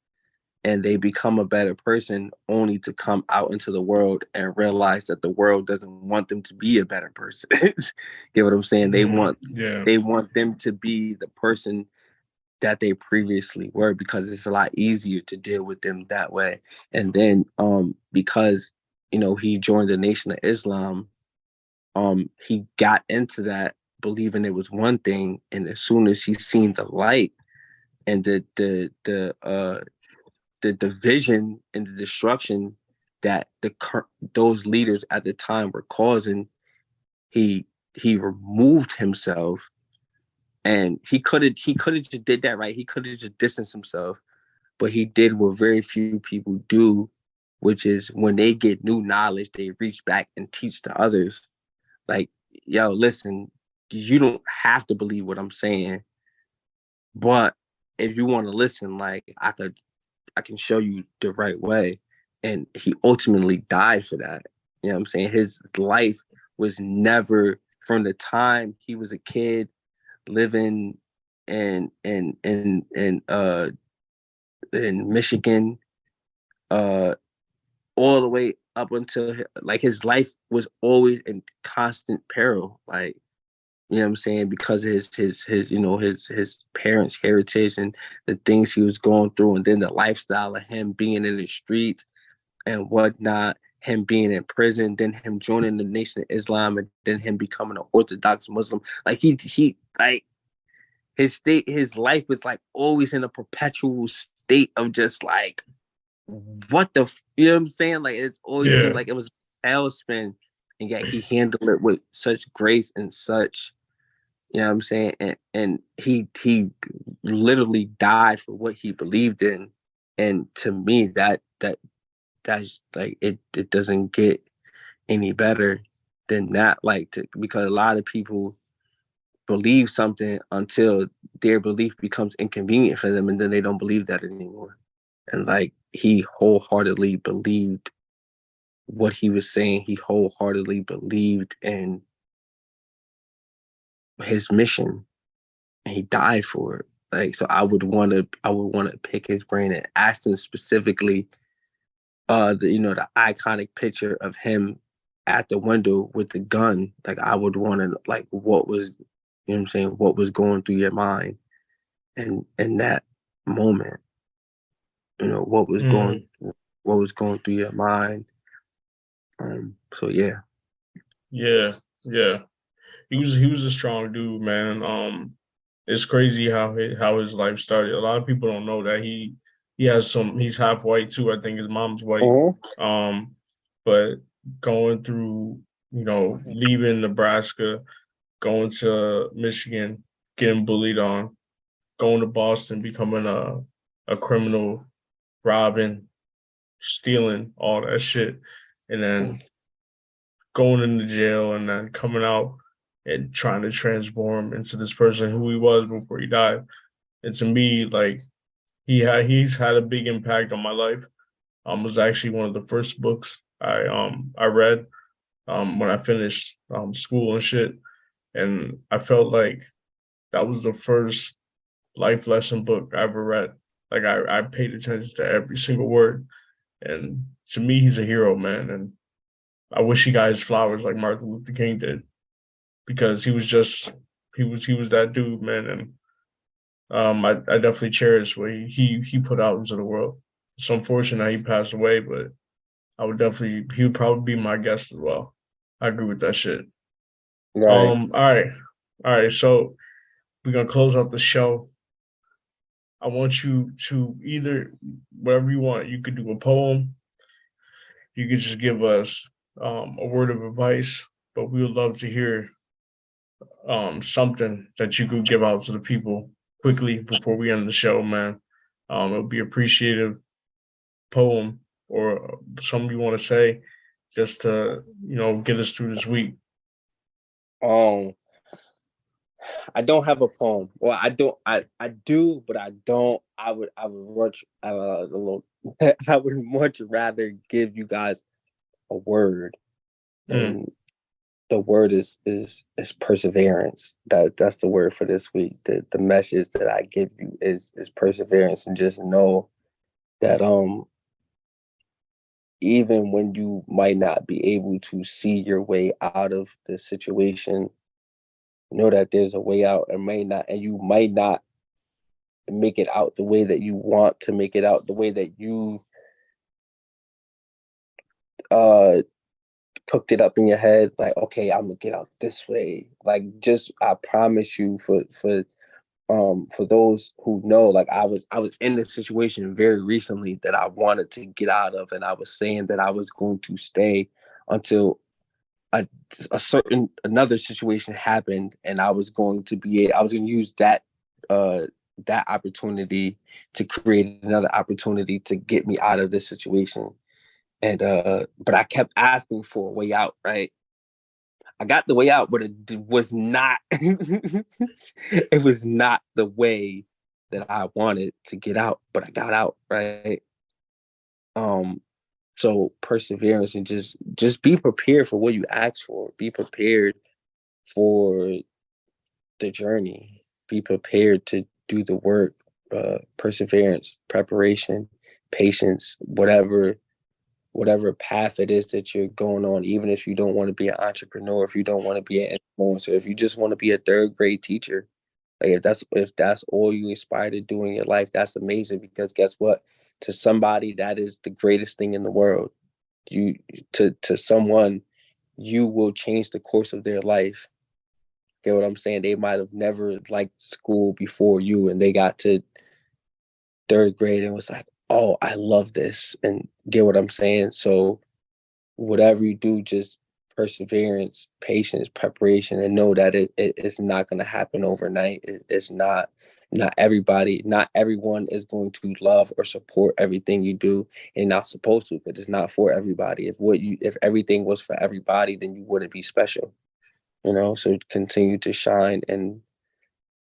and they become a better person, only to come out into the world and realize that the world doesn't want them to be a better person. Get what I'm saying? Yeah. They want them to be the person that they previously were, because it's a lot easier to deal with them that way. And then because he joined the Nation of Islam, he got into that believing it was one thing, and as soon as he seen the light and the division and the destruction that those leaders at the time were causing, he removed himself. And he could have just did that, right? He could have just distanced himself, but he did what very few people do, which is when they get new knowledge, they reach back and teach to others. Like, yo, listen, you don't have to believe what I'm saying, but if you want to listen, like, I can show you the right way. And he ultimately died for that. You know what I'm saying? His life was never, from the time he was a kid living in Michigan, all the way up until, like, his life was always in constant peril. Like, you know what I'm saying? Because of his parents' heritage and the things he was going through, and then the lifestyle of him being in the streets and whatnot, him being in prison, then him joining the Nation of Islam, and then him becoming an Orthodox Muslim. Like, he like, his life was like always in a perpetual state of just like, what the, you know what I'm saying? Like, it's always seemed Yeah. like it was a tailspin, and yet he handled it with such grace and such, you know what I'm saying? And he literally died for what he believed in. And to me, that's like, it doesn't get any better than that. Like, because a lot of people believe something until their belief becomes inconvenient for them, and then they don't believe that anymore. And like, he wholeheartedly believed what he was saying. He wholeheartedly believed in his mission, and he died for it. Like, so I would want to pick his brain and ask him specifically, the iconic picture of him at the window with the gun. Like, I would want to, like, what was, you know what I'm saying, what was going through your mind, and in that moment, Mm, what was going through your mind. So yeah. yeah. Yeah. He was a strong dude, man. it's crazy how his life started. A lot of people don't know that he's half white too. I think his mom's white. Mhm. Um, but going through, leaving Nebraska, going to Michigan, getting bullied on, going to Boston, becoming a criminal, robbing, stealing, all that shit, and then going into jail and then coming out and trying to transform into this person who he was before he died. And to me, like he's had a big impact on my life. Was actually one of the first books I read when I finished school and shit. And I felt like that was the first life lesson book I ever read. Like I paid attention to every single word. And to me, he's a hero, man. And I wish he got his flowers like Martin Luther King did, because he was that dude, man. And I definitely cherish what he put out into the world. It's unfortunate he passed away, but he would probably be my guest as well. I agree with that shit. Right. All right. So we're gonna close out the show. I want you to either whatever you want. You could do a poem. You could just give us a word of advice, but we would love to hear something that you could give out to the people quickly before we end the show, man. It would be appreciative poem or something you want to say just to, get us through this week. Um, I don't have a poem. Well, I don't. I do, but I don't. I would much. A little. I would much rather give you guys a word, Mm, and the word is perseverance. That's the word for this week. The message that I give you is perseverance, and just know that even when you might not be able to see your way out of the situation, know that there's a way out, and you might not make it out the way that you want to make it out, the way that you uh cooked it up in your head, like, okay, I'm gonna get out this way. Like, just I promise you, for those who know, like, I was in this situation very recently that I wanted to get out of, and I was saying that I was going to stay until a, a certain another situation happened, and I was going to use uh that opportunity to create another opportunity to get me out of this situation. And but I kept asking for a way out, right? I got the way out, but it was not it was not the way that I wanted to get out, but I got out, right? Um so perseverance, and just be prepared for what you ask for. Be prepared for the journey. Be prepared to do the work. Perseverance, preparation, patience, whatever path it is that you're going on, even if you don't want to be an entrepreneur, if you don't want to be an influencer, if you just want to be a third grade teacher, like, if that's all you aspire to do in your life, that's amazing, because guess what? To somebody, that is the greatest thing in the world. You to someone, you will change the course of their life. Get what I'm saying? They might have never liked school before you, and they got to third grade and was like, oh, I love this. And get what I'm saying? So whatever you do, just perseverance, patience, preparation, and know that it's not going to happen overnight. It's not everyone is going to love or support everything you do, and not supposed to, because it's not for everybody. If everything was for everybody, then you wouldn't be special. So continue to shine and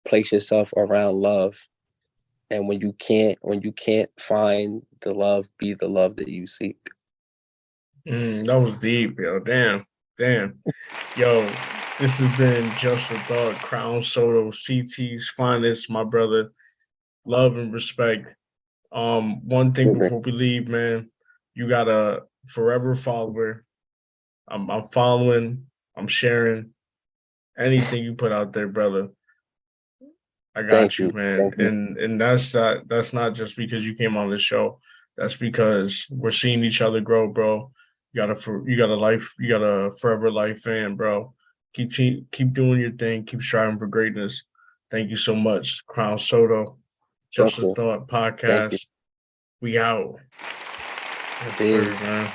place yourself around love. And when you can't find the love, be the love that you seek. that was deep, yo. Damn. Yo, this has been Just a Thought, Krwnd Sotto, CT's finest, my brother. Love and respect. One thing before we leave, man, you got a forever follower. I'm following, I'm sharing anything you put out there, brother. I Thank got you, you. man. Thank you. And that's not just because you came on the show. That's because we're seeing each other grow, bro. You got a forever life fan, bro. Keep doing your thing. Keep striving for greatness. Thank you so much, Krwnd Sotto. Just a Simple. Thought Thank you. podcast. We out. Yes, sir, Peace. man.